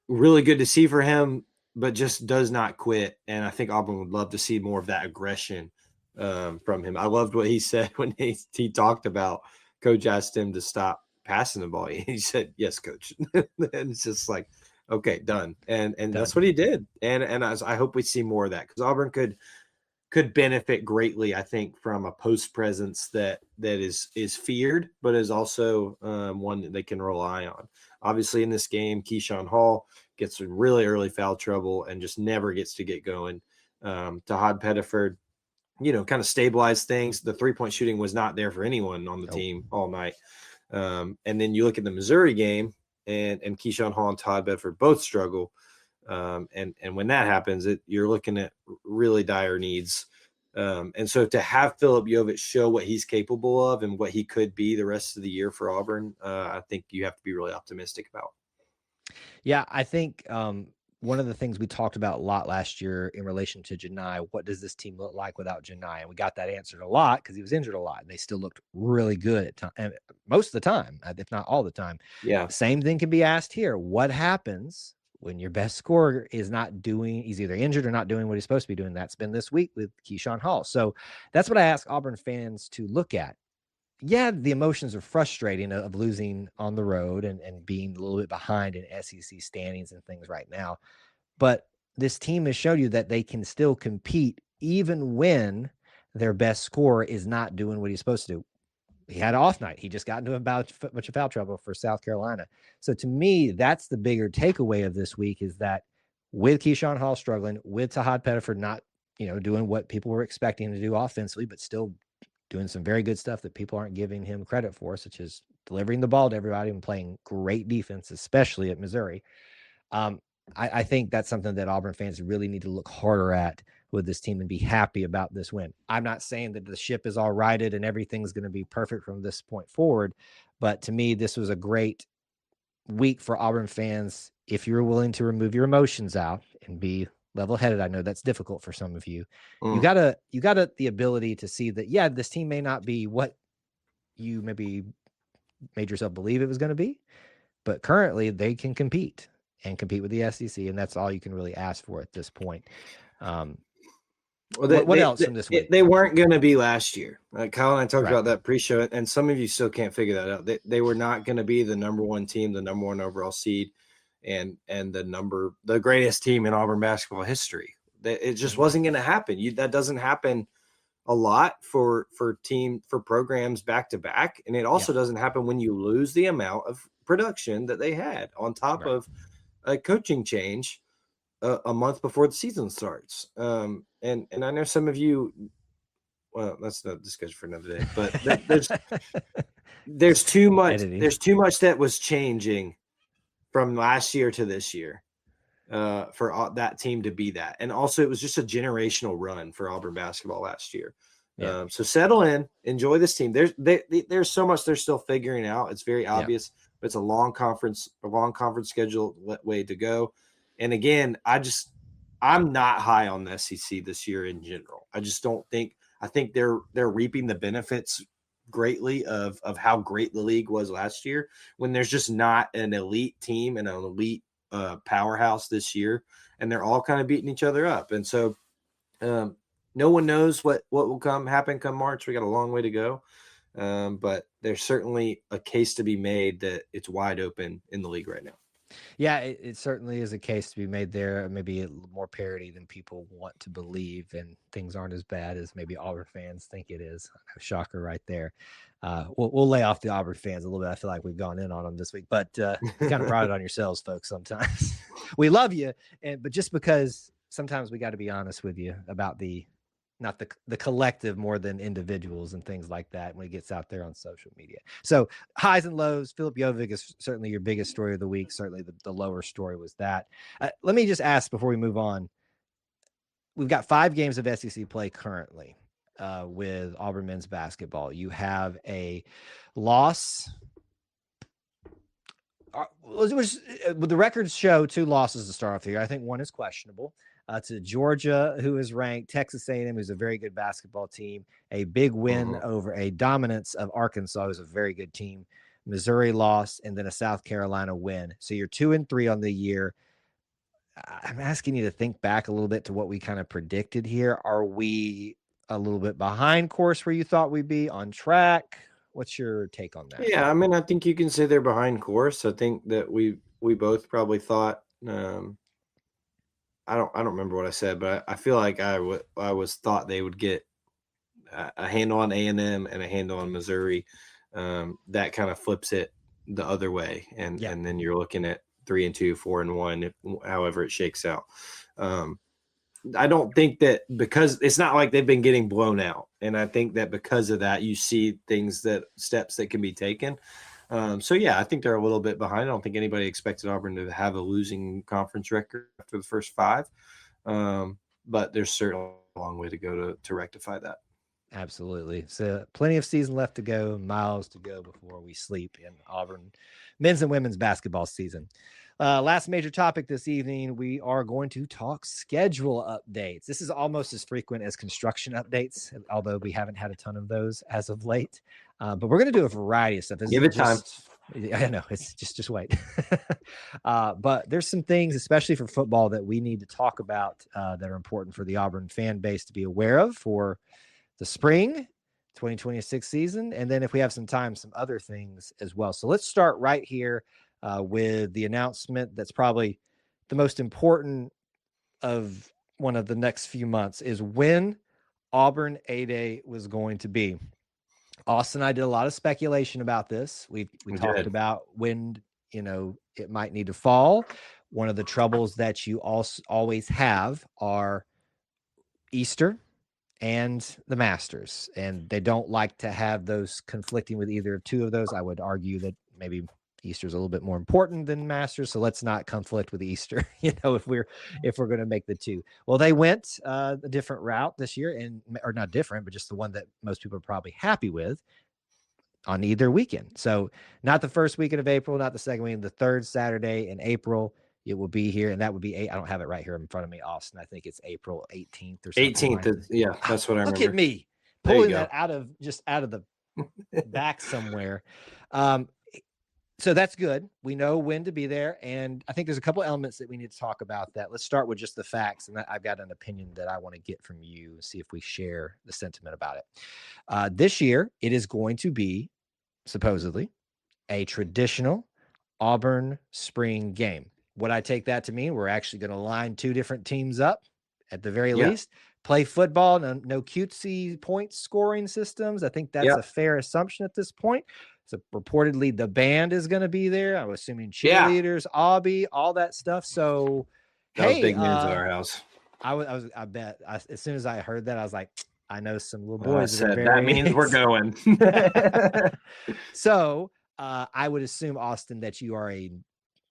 really good to see for him. just does not quit. And I think Auburn would love to see more of that aggression from him. I loved what he said when he talked about Coach asked him to stop passing the ball. He said, "Yes, Coach." And it's just like, okay, done. And that's what he did. And I hope we see more of that, because Auburn could benefit greatly, I think, from a post presence that is feared, but is also one that they can rely on. Obviously, in this game, Keyshawn Hall gets in really early foul trouble and just never gets to get going. Tahad Pettiford, kind of stabilized things. The 3-point shooting was not there for anyone on the team all night. And then you look at the Missouri game, and Keyshawn Hall and Todd Bedford both struggle. And when that happens, you're looking at really dire needs. And so to have Philip Jovic show what he's capable of and what he could be the rest of the year for Auburn, I think you have to be really optimistic about. Yeah, I think one of the things we talked about a lot last year in relation to Janai, what does this team look like without Janai? And we got that answered a lot because he was injured a lot, and they still looked really good at time, most of the time, if not all the time. Yeah. Same thing can be asked here. What happens when your best scorer is not doing, he's either injured or not doing what he's supposed to be doing? That's been this week with Keyshawn Hall. So that's what I ask Auburn fans to look at. Yeah, the emotions are frustrating of losing on the road and being a little bit behind in SEC standings and things right now. But this team has showed you that they can still compete even when their best scorer is not doing what he's supposed to do. He had an off night. He just got into a bunch of foul trouble for South Carolina. So to me, that's the bigger takeaway of this week, is that with Keyshawn Hall struggling, with Tahad Pettiford not, doing what people were expecting him to do offensively, but still doing some very good stuff that people aren't giving him credit for, such as delivering the ball to everybody and playing great defense, especially at Missouri. I think that's something that Auburn fans really need to look harder at with this team and be happy about this win. I'm not saying that the ship is all righted and everything's going to be perfect from this point forward, but to me, this was a great week for Auburn fans. If you're willing to remove your emotions out and be level-headed, I know that's difficult for some of you. You got the ability to see that, yeah, this team may not be what you maybe made yourself believe it was going to be, but currently they can compete with the SEC, and that's all you can really ask for at this point. What else from this week? They weren't going to be last year. Kyle and I talked about that pre-show, and some of you still can't figure that out. They were not going to be the number one team, the number one overall seed, and the greatest team in Auburn basketball history. It just wasn't going to happen. That doesn't happen a lot for programs back to back, and it also doesn't happen when you lose the amount of production that they had on top of a coaching change a month before the season starts. And I know some of you, well, that's not a discussion for another day, but there's too much. There's too much that was changing from last year to this year for that team to be that. And also, it was just a generational run for Auburn basketball last year. So settle in, enjoy this team. There's so much they're still figuring out. It's very obvious, but it's a long conference schedule way to go. And again, I'm not high on the SEC this year in general. I just don't think. I think they're reaping the benefits greatly of how great the league was last year, when there's just not an elite team and an elite powerhouse this year, and they're all kind of beating each other up. And so no one knows what will happen come March. We got a long way to go, but there's certainly a case to be made that it's wide open in the league right now. Yeah, it certainly is a case to be made there. Maybe a little more parity than people want to believe, and things aren't as bad as maybe Auburn fans think it is. Shocker right there. We'll lay off the Auburn fans a little bit. I feel like we've gone in on them this week, but you kind of brought it on yourselves, folks. Sometimes we love you, but just because sometimes we got to be honest with you about not the collective more than individuals and things like that when it gets out there on social media. So highs and lows. Philip Jovic is certainly your biggest story of the week. Certainly the lower story was that. Let me just ask before we move on. We've got 5 games of SEC play currently with Auburn men's basketball. You have a loss. The records show 2 losses to start off the year. I think one is questionable. To Georgia, who is ranked, Texas A&M, who's a very good basketball team, a big win over a dominance of Arkansas, who's a very good team, Missouri loss, and then a South Carolina win. So you're 2-3 on the year. I'm asking you to think back a little bit to what we kind of predicted here. Are we a little bit behind course where you thought we'd be, on track? What's your take on that? Yeah, I mean, I think you can say they're behind course. I think that we both probably thought. I don't remember what I said, but I feel like I was thought they would get a handle on A&M and a handle on Missouri. That kind of flips it the other way, and Yeah. and then you're looking at 3-2, 4-1, however it shakes out. I don't think that, because it's not like they've been getting blown out, and I think that because of that, you see steps that can be taken. So yeah, I think they're a little bit behind. I don't think anybody expected Auburn to have a losing conference record after the first 5, but there's certainly a long way to go to rectify that. Absolutely. So plenty of season left to go, miles to go before we sleep in Auburn men's and women's basketball season. Last major topic this evening, we are going to talk schedule updates. This is almost as frequent as construction updates, although we haven't had a ton of those as of late. But we're going to do a variety of stuff. Give it time. I know, it's just wait. But there's some things, especially for football, that we need to talk about that are important for the Auburn fan base to be aware of for the spring 2026 season. And then if we have some time, some other things as well. So let's start right here with the announcement that's probably the most important of one of the next few months, is when Auburn A-Day was going to be. Austin and I did a lot of speculation about this. We talked about when, it might need to fall. One of the troubles that you also always have are Easter and the Masters, and they don't like to have those conflicting with either of two of those. I would argue that maybe Easter is a little bit more important than Masters, so let's not conflict with Easter, if we're going to make the two. Well, they went a different route this year, or not different, but just the one that most people are probably happy with, on either weekend. So not the first weekend of April, not the second weekend, the third Saturday in April. It will be here, and that would be I don't have it right here in front of me, Austin. I think it's April 18th or something. 18th, yeah, that's what I remember. Look at me pulling that out of the back somewhere. So that's good. We know when to be there, and I think there's a couple elements that we need to talk about that. Let's start with just the facts, and I've got an opinion that I want to get from you and see if we share the sentiment about it. This year, it is going to be supposedly a traditional Auburn spring game. Would I take that to mean we're actually going to line two different teams up at the very least, play football, no cutesy point scoring systems? I think that's a fair assumption at this point. So reportedly the band is going to be there. I'm assuming cheerleaders, Aubie, all that stuff. So that was big news at our house. I bet as soon as I heard that, I was like, I know some little boys. That means we're going. So I would assume, Austin, that you are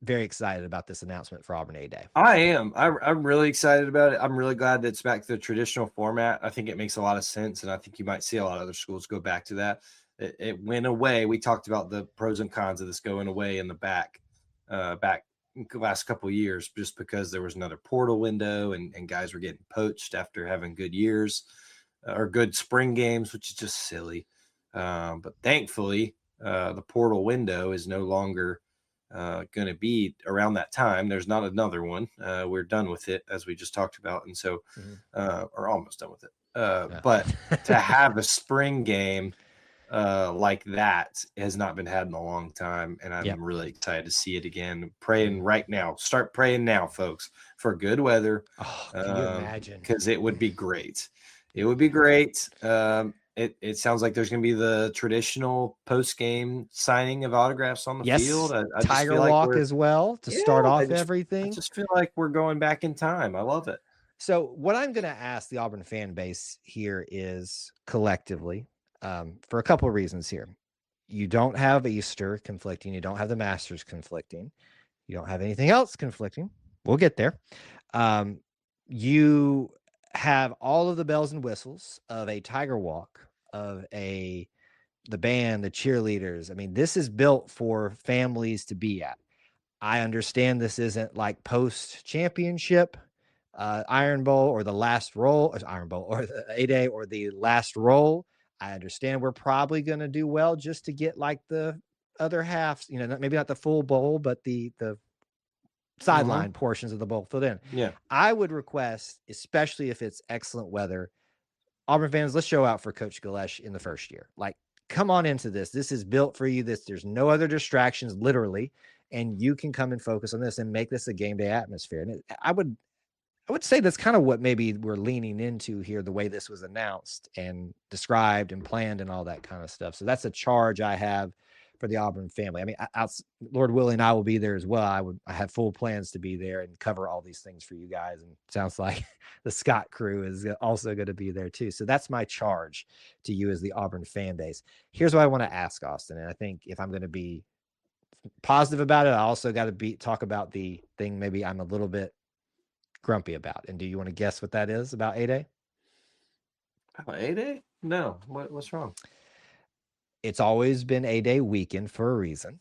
very excited about this announcement for Auburn A-Day. I am. I'm really excited about it. I'm really glad that it's back to the traditional format. I think it makes a lot of sense, and I think you might see a lot of other schools go back to that. It went away. We talked about the pros and cons of this going away in the back last couple of years, just because there was another portal window and guys were getting poached after having good years or good spring games, which is just silly. But thankfully, the portal window is no longer going to be around that time. There's not another one. We're done with it, as we just talked about, and so or almost done with it. But to have a spring game like that has not been had in a long time, and I'm really excited to see it again. Praying right now. Start praying now, folks, for good weather. Can you imagine? Because it would be great. It would be great. It sounds like there's going to be the traditional post-game signing of autographs on the field. I Tiger walk as well to start off everything. I just feel like we're going back in time. I love it. So what I'm going to ask the Auburn fan base here is collectively, for a couple of reasons here. You don't have Easter conflicting. You don't have the Masters conflicting. You don't have anything else conflicting. We'll get there. You have all of the bells and whistles of a Tiger walk, of the band, the cheerleaders. I mean, this is built for families to be at. I understand this isn't like post-championship Iron Bowl or the last roll, or Iron Bowl or the A-Day or the last roll. I understand we're probably going to do well just to get like the other half, maybe not the full bowl, but the sideline portions of the bowl filled in. Yeah. I would request, especially if it's excellent weather, Auburn fans, let's show out for Coach Galesh in the first year. Like, come on into this. This is built for you. There's no other distractions, literally, and you can come and focus on this and make this a game day atmosphere. And I would say that's kind of what maybe we're leaning into here, the way this was announced and described and planned and all that kind of stuff. So that's a charge I have for the Auburn family. I mean, Lord willing, I will be there as well. I have full plans to be there and cover all these things for you guys. And it sounds like the Scott crew is also going to be there too. So that's my charge to you as the Auburn fan base. Here's what I want to ask, Austin. And I think if I'm going to be positive about it, I also got to talk about the thing maybe I'm a little bit grumpy about. And do you want to guess what that is about A-Day? About A-Day? No. What's wrong? It's always been A-Day weekend for a reason.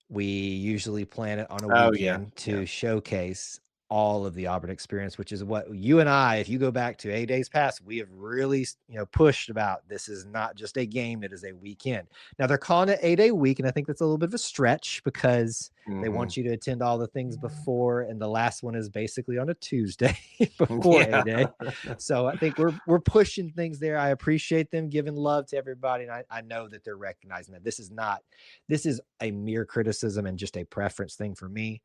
We usually plan it on a weekend to showcase all of the Auburn experience, which is what you and I, if you go back to A-Days past, we have really, pushed about. This is not just a game. It is a weekend. Now they're calling it A-Day week. And I think that's a little bit of a stretch because they want you to attend all the things before. And the last one is basically on a Tuesday before A-Day. So I think we're pushing things there. I appreciate them giving love to everybody. And I know that they're recognizing that this is a mere criticism and just a preference thing for me.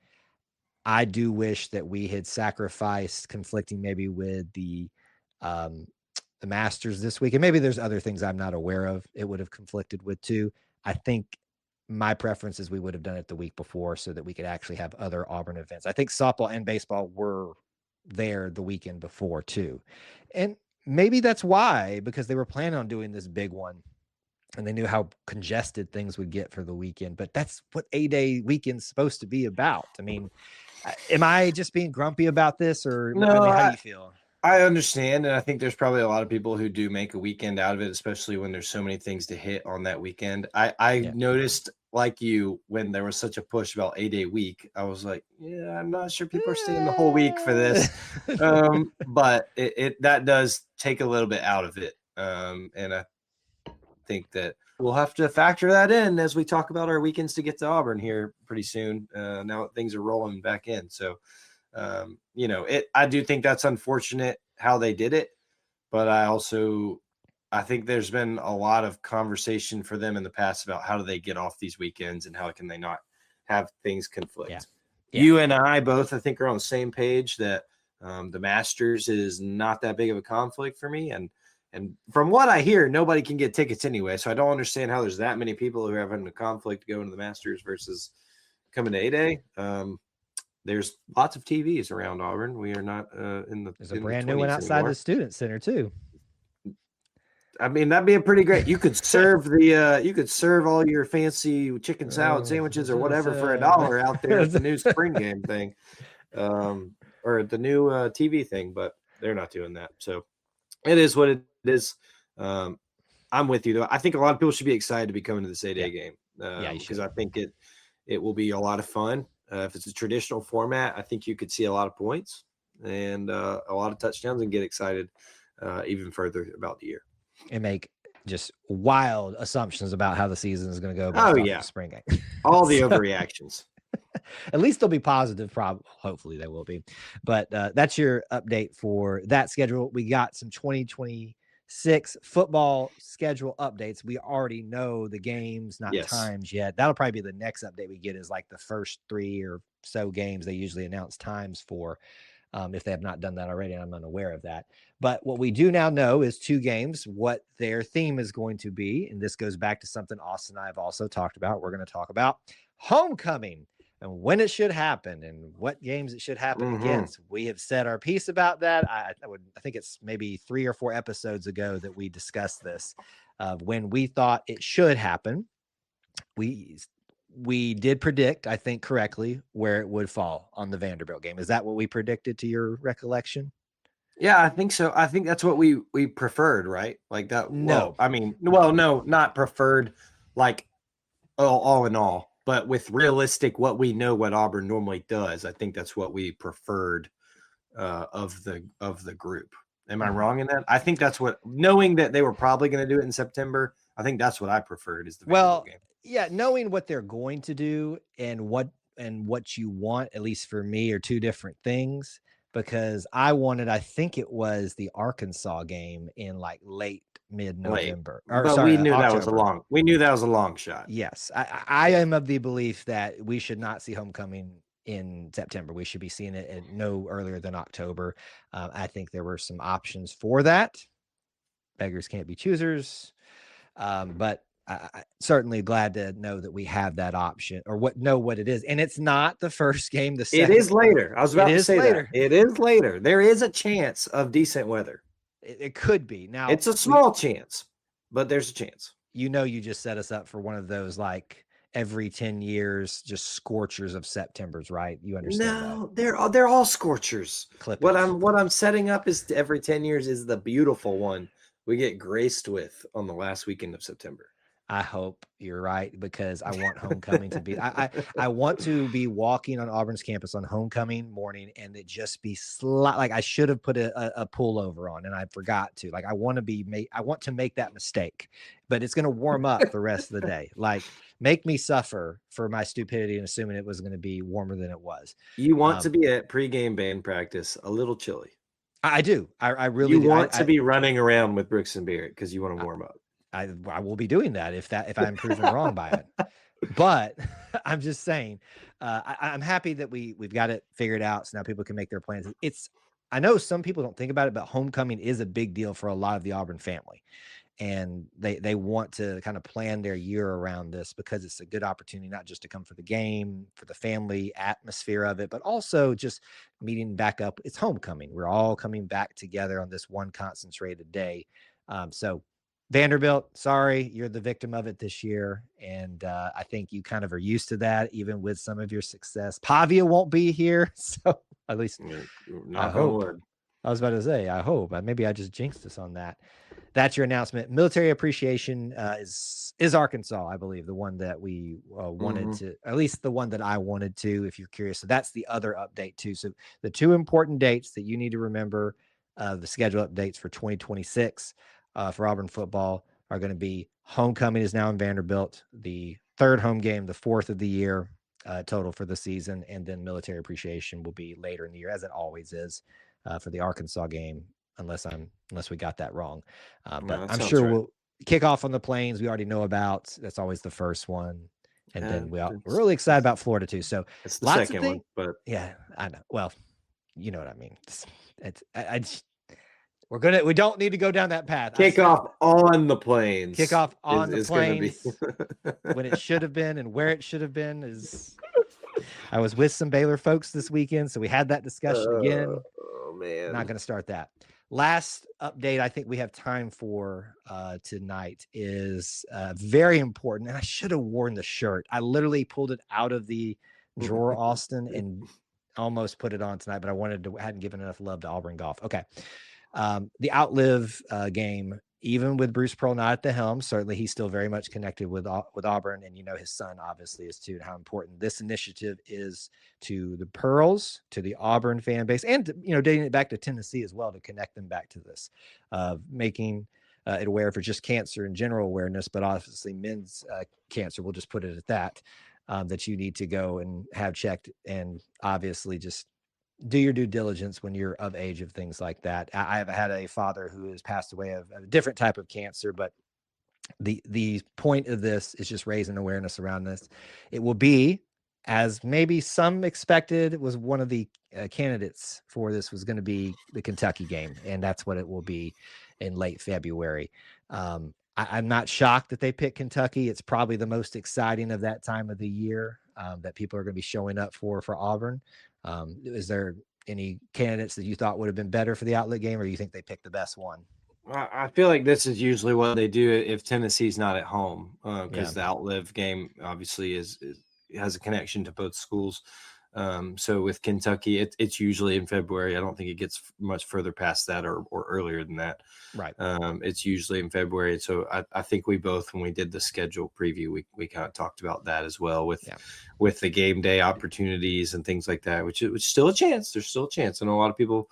I do wish that we had sacrificed conflicting maybe with the Masters this week. And maybe there's other things I'm not aware of. It would have conflicted with too. I think my preference is we would have done it the week before so that we could actually have other Auburn events. I think softball and baseball were there the weekend before too. And maybe that's why, because they were planning on doing this big one and they knew how congested things would get for the weekend. But that's what A-Day weekend's supposed to be about. I mean, am I just being grumpy about this, or no? How do you feel? I understand, and I think there's probably a lot of people who do make a weekend out of it, especially when there's so many things to hit on that weekend. I noticed, like you, when there was such a push about A-Day week, I was like, yeah, I'm not sure people are staying the whole week for this. But that does take a little bit out of it. And I think that we'll have to factor that in as we talk about our weekends to get to Auburn here pretty soon. Now that things are rolling back in. So, I do think that's unfortunate how they did it, but I think there's been a lot of conversation for them in the past about how do they get off these weekends and how can they not have things conflict. Yeah. You and I both, I think, are on the same page that the Masters is not that big of a conflict for me. And from what I hear, nobody can get tickets anyway. So I don't understand how there's that many people who are having a conflict going to the Masters versus coming to A-Day. There's lots of TVs around Auburn. We are not There's a brand new one outside the Student Center too. I mean, that'd be a pretty great. You could serve all your fancy chicken salad sandwiches or whatever for $1 out there at the new spring game thing, or the new TV thing. But they're not doing that. So it is what it is. I'm with you though. I think a lot of people should be excited to be coming to this A-Day game because I think it will be a lot of fun. If it's a traditional format, I think you could see a lot of points and a lot of touchdowns and get excited even further about the year. And make just wild assumptions about how the season is going to go. The spring game. All the overreactions. At least they'll be positive. Hopefully they will be. But that's your update for that schedule. We got some 2026 football schedule updates. We already know the games, not times yet. That'll probably be the next update we get, is like the first 3 or so games they usually announce times for, if they have not done that already. I'm unaware of that. But what we do now know is 2 games, what their theme is going to be. And this goes back to something Austin and I have also talked about. We're going to talk about homecoming and when it should happen and what games it should happen against. We have said our piece about that. I think it's maybe 3 or 4 episodes ago that we discussed this, when we thought it should happen. We did predict, I think correctly, where it would fall on the Vanderbilt game. Is that what we predicted, to your recollection? Yeah, I think so. I think that's what we preferred, right? Like that. No, no, not preferred, like all in all, but with realistic, what we know what Auburn normally does. I think that's what we preferred of the group. Am I wrong in that? I think that's what, knowing that they were probably going to do it in September, I think that's what I preferred, is the Vanderbilt game. Yeah, knowing what they're going to do and what and what you want, at least for me, are two different things, because I think it was the Arkansas game in like late mid-November, or But sorry, we knew that was October. we knew that was a long shot. Yes, I am of the belief that we should not see homecoming in September. We should be seeing it at no earlier than October. I think there were some options for that. Beggars can't be choosers, but I certainly glad to know that we have that option, or know what it is. And it's not the first game. The second, It is later. I was about to say later. that. It is later. There is a chance of decent weather. It could be. Now, it's a small chance, but there's a chance. You just set us up for one of those like every 10 years, just scorchers of Septembers, right? You understand? No, they're all scorchers. What I'm setting up is every 10 years is the beautiful one we get graced with on the last weekend of September. I hope you're right, because I want homecoming to be. I want to be walking on Auburn's campus on homecoming morning, and it just be like I should have put a pullover on, and I forgot to. Like I want to make that mistake, but it's going to warm up the rest of the day. Like make me suffer for my stupidity and assuming it was going to be warmer than it was. You want to be at pregame band practice a little chilly. I do. I really do. You want to be running around with Brooks and Barrett because you want to warm up. I will be doing that if I'm proven wrong by it. But I'm just saying, I'm happy that we've got it figured out, so now people can make their plans. I know some people don't think about it, but homecoming is a big deal for a lot of the Auburn family, and they want to kind of plan their year around this because it's a good opportunity not just to come for the game, for the family atmosphere of it, but also just meeting back up. It's homecoming. We're all coming back together on this one concentrated day. So Vanderbilt, sorry, you're the victim of it this year. And I think you kind of are used to that, even with some of your success. Pavia won't be here. So at least I hope. I was about to say, I hope. Maybe I just jinxed us on that. That's your announcement. Military appreciation is Arkansas, I believe, the one that we wanted to, at least the one that I wanted to, if you're curious. So that's the other update too. So the two important dates that you need to remember, the schedule updates for 2026. For Auburn football are going to be homecoming is now in Vanderbilt, the third home game, the fourth of the year total for the season, and then military appreciation will be later in the year, as it always is for the Arkansas game, unless we got that wrong. But I'm sure we'll kick off on the Plains. We already know about. That's always the first one, and then we're really excited about Florida too. So it's the second one, but yeah, I know. Well, you know what I mean. We don't need to go down that path. Kickoff on the Plains. Kickoff on the Plains when it should have been and where it should have been is. I was with some Baylor folks this weekend, so we had that discussion again. Oh man, not going to start that. Last update I think we have time for tonight is very important, and I should have worn the shirt. I literally pulled it out of the drawer, Austin, and almost put it on tonight, but I hadn't given enough love to Auburn golf. Okay. The Outlive game, even with Bruce Pearl not at the helm, certainly he's still very much connected with Auburn, and his son obviously is too, and how important this initiative is to the Pearls, to the Auburn fan base, and dating it back to Tennessee as well, to connect them back to this, making it aware for just cancer and general awareness, but obviously men's cancer, we'll just put it at that, that you need to go and have checked, and obviously just do your due diligence when you're of age of things like that. I have had a father who has passed away of a different type of cancer, but the point of this is just raising awareness around this. It will be, as maybe some expected, it was one of the candidates for this was going to be the Kentucky game, and that's what it will be in late February. I'm not shocked that they picked Kentucky. It's probably the most exciting of that time of the year that people are going to be showing up for Auburn. Is there any candidates that you thought would have been better for the Outlet game, or you think they picked the best one? I feel like this is usually what they do if Tennessee's not at home, because the Outlive game obviously has a connection to both schools. So with Kentucky, it's usually in February. I don't think it gets much further past that or earlier than that. Right. It's usually in February. So I think we both, when we did the schedule preview, we kind of talked about that as well with the game day opportunities and things like that, which is still a chance. There's still a chance. I know a lot of people,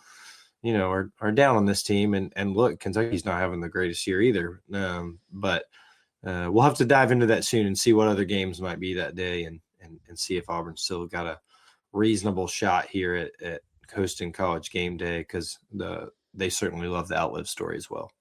are down on this team, and look, Kentucky's not having the greatest year either. But we'll have to dive into that soon and see what other games might be that day and and see if Auburn's still got a reasonable shot here at hosting College Game Day, because they certainly love the Outlive story as well.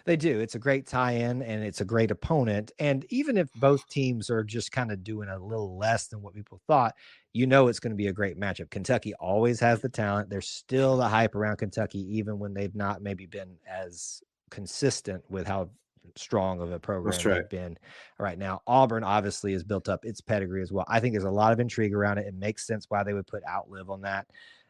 They do. It's a great tie-in, and it's a great opponent. And even if both teams are just kind of doing a little less than what people thought, it's going to be a great matchup. Kentucky always has the talent. There's still the hype around Kentucky, even when they've not maybe been as consistent with how strong of a program they've been right now. Auburn obviously has built up its pedigree as well. I think there's a lot of intrigue around it. It makes sense why they would put Outlive on that.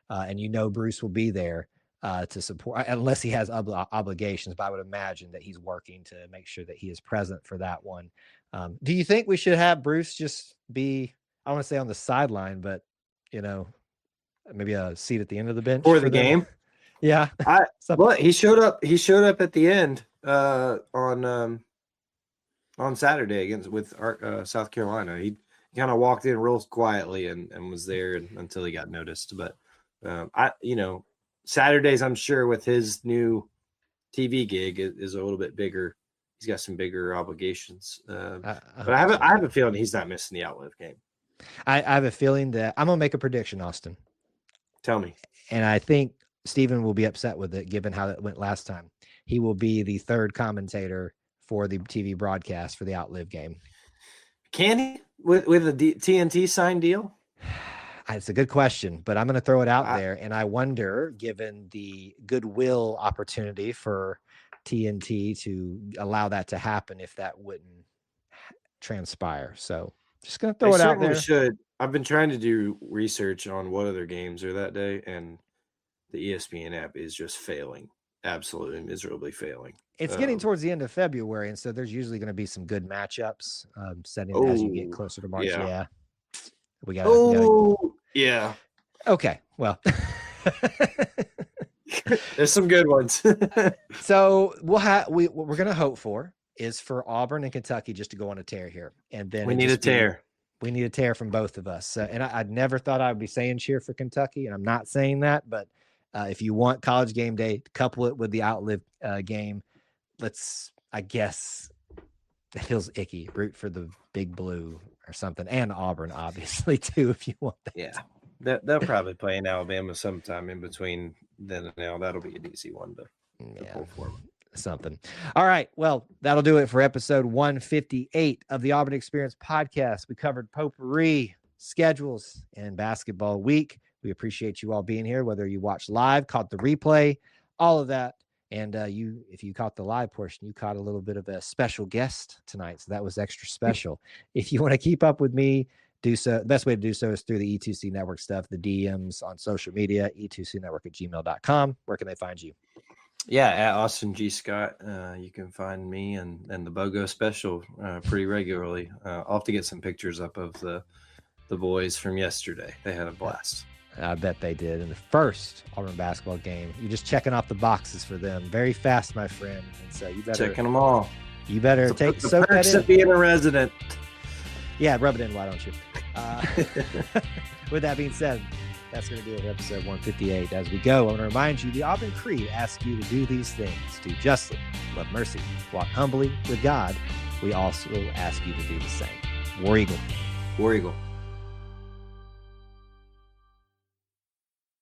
And Bruce will be there to support, unless he has obligations, but I would imagine that he's working to make sure that he is present for that one. Do you think we should have Bruce just be, I want to say on the sideline, but maybe a seat at the end of the bench for the game? Yeah. Well, he showed up at the end on Saturday with South Carolina. He kind of walked in real quietly and was there until he got noticed. But Saturdays, I'm sure, with his new TV gig is a little bit bigger. He's got some bigger obligations. But I have a feeling he's not missing the Outlive game. I have a feeling that I'm going to make a prediction, Austin. Tell me. And I think Stephen will be upset with it, given how it went last time. He will be the third commentator for the TV broadcast for the Outlive game. Can he with a TNT signed deal? It's a good question, but I'm going to throw it out there. And I wonder, given the goodwill opportunity for TNT to allow that to happen, if that wouldn't transpire. So just going to throw it out there. Should. I've been trying to do research on what other games are that day, and the ESPN app is just failing. Absolutely miserably failing. It's getting towards the end of February, and so there's usually going to be some good matchups setting as you get closer to March. Yeah. We got. Yeah. Okay. Well, there's some good ones. So what we're going to hope for is for Auburn and Kentucky just to go on a tear here, and then we need a tear. We need a tear from both of us. And I never thought I would be saying cheer for Kentucky, and I'm not saying that, but if you want College Game Day, couple it with the Outlive game. I guess it feels icky. Root for the Big Blue or something, and Auburn, obviously, too, if you want that. Yeah, they'll probably play in Alabama sometime in between then and now. That'll be an easy one to pull for something. All right, well, that'll do it for episode 158 of the Auburn Experience podcast. We covered potpourri, schedules, and basketball week. We appreciate you all being here, whether you watched live, caught the replay, all of that. And if you caught the live portion, you caught a little bit of a special guest tonight. So that was extra special. If you want to keep up with me, do so. The best way to do so is through the E2C Network stuff, the DMs on social media, e2cnetwork@gmail.com. Where can they find you? Yeah, at Austin G. Scott. You can find me and the BOGO special pretty regularly. I'll have to get some pictures up of the boys from yesterday. They had a blast. I bet they did in the first Auburn basketball game. You're just checking off the boxes for them very fast, my friend. And so you better checking them all. You better soak that in. Being a resident. Yeah, rub it in. Why don't you? With that being said, that's going to do it for episode 158. As we go, I want to remind you, the Auburn Creed asks you to do these things: do justly, love mercy, walk humbly with God. We also ask you to do the same. War Eagle. War Eagle.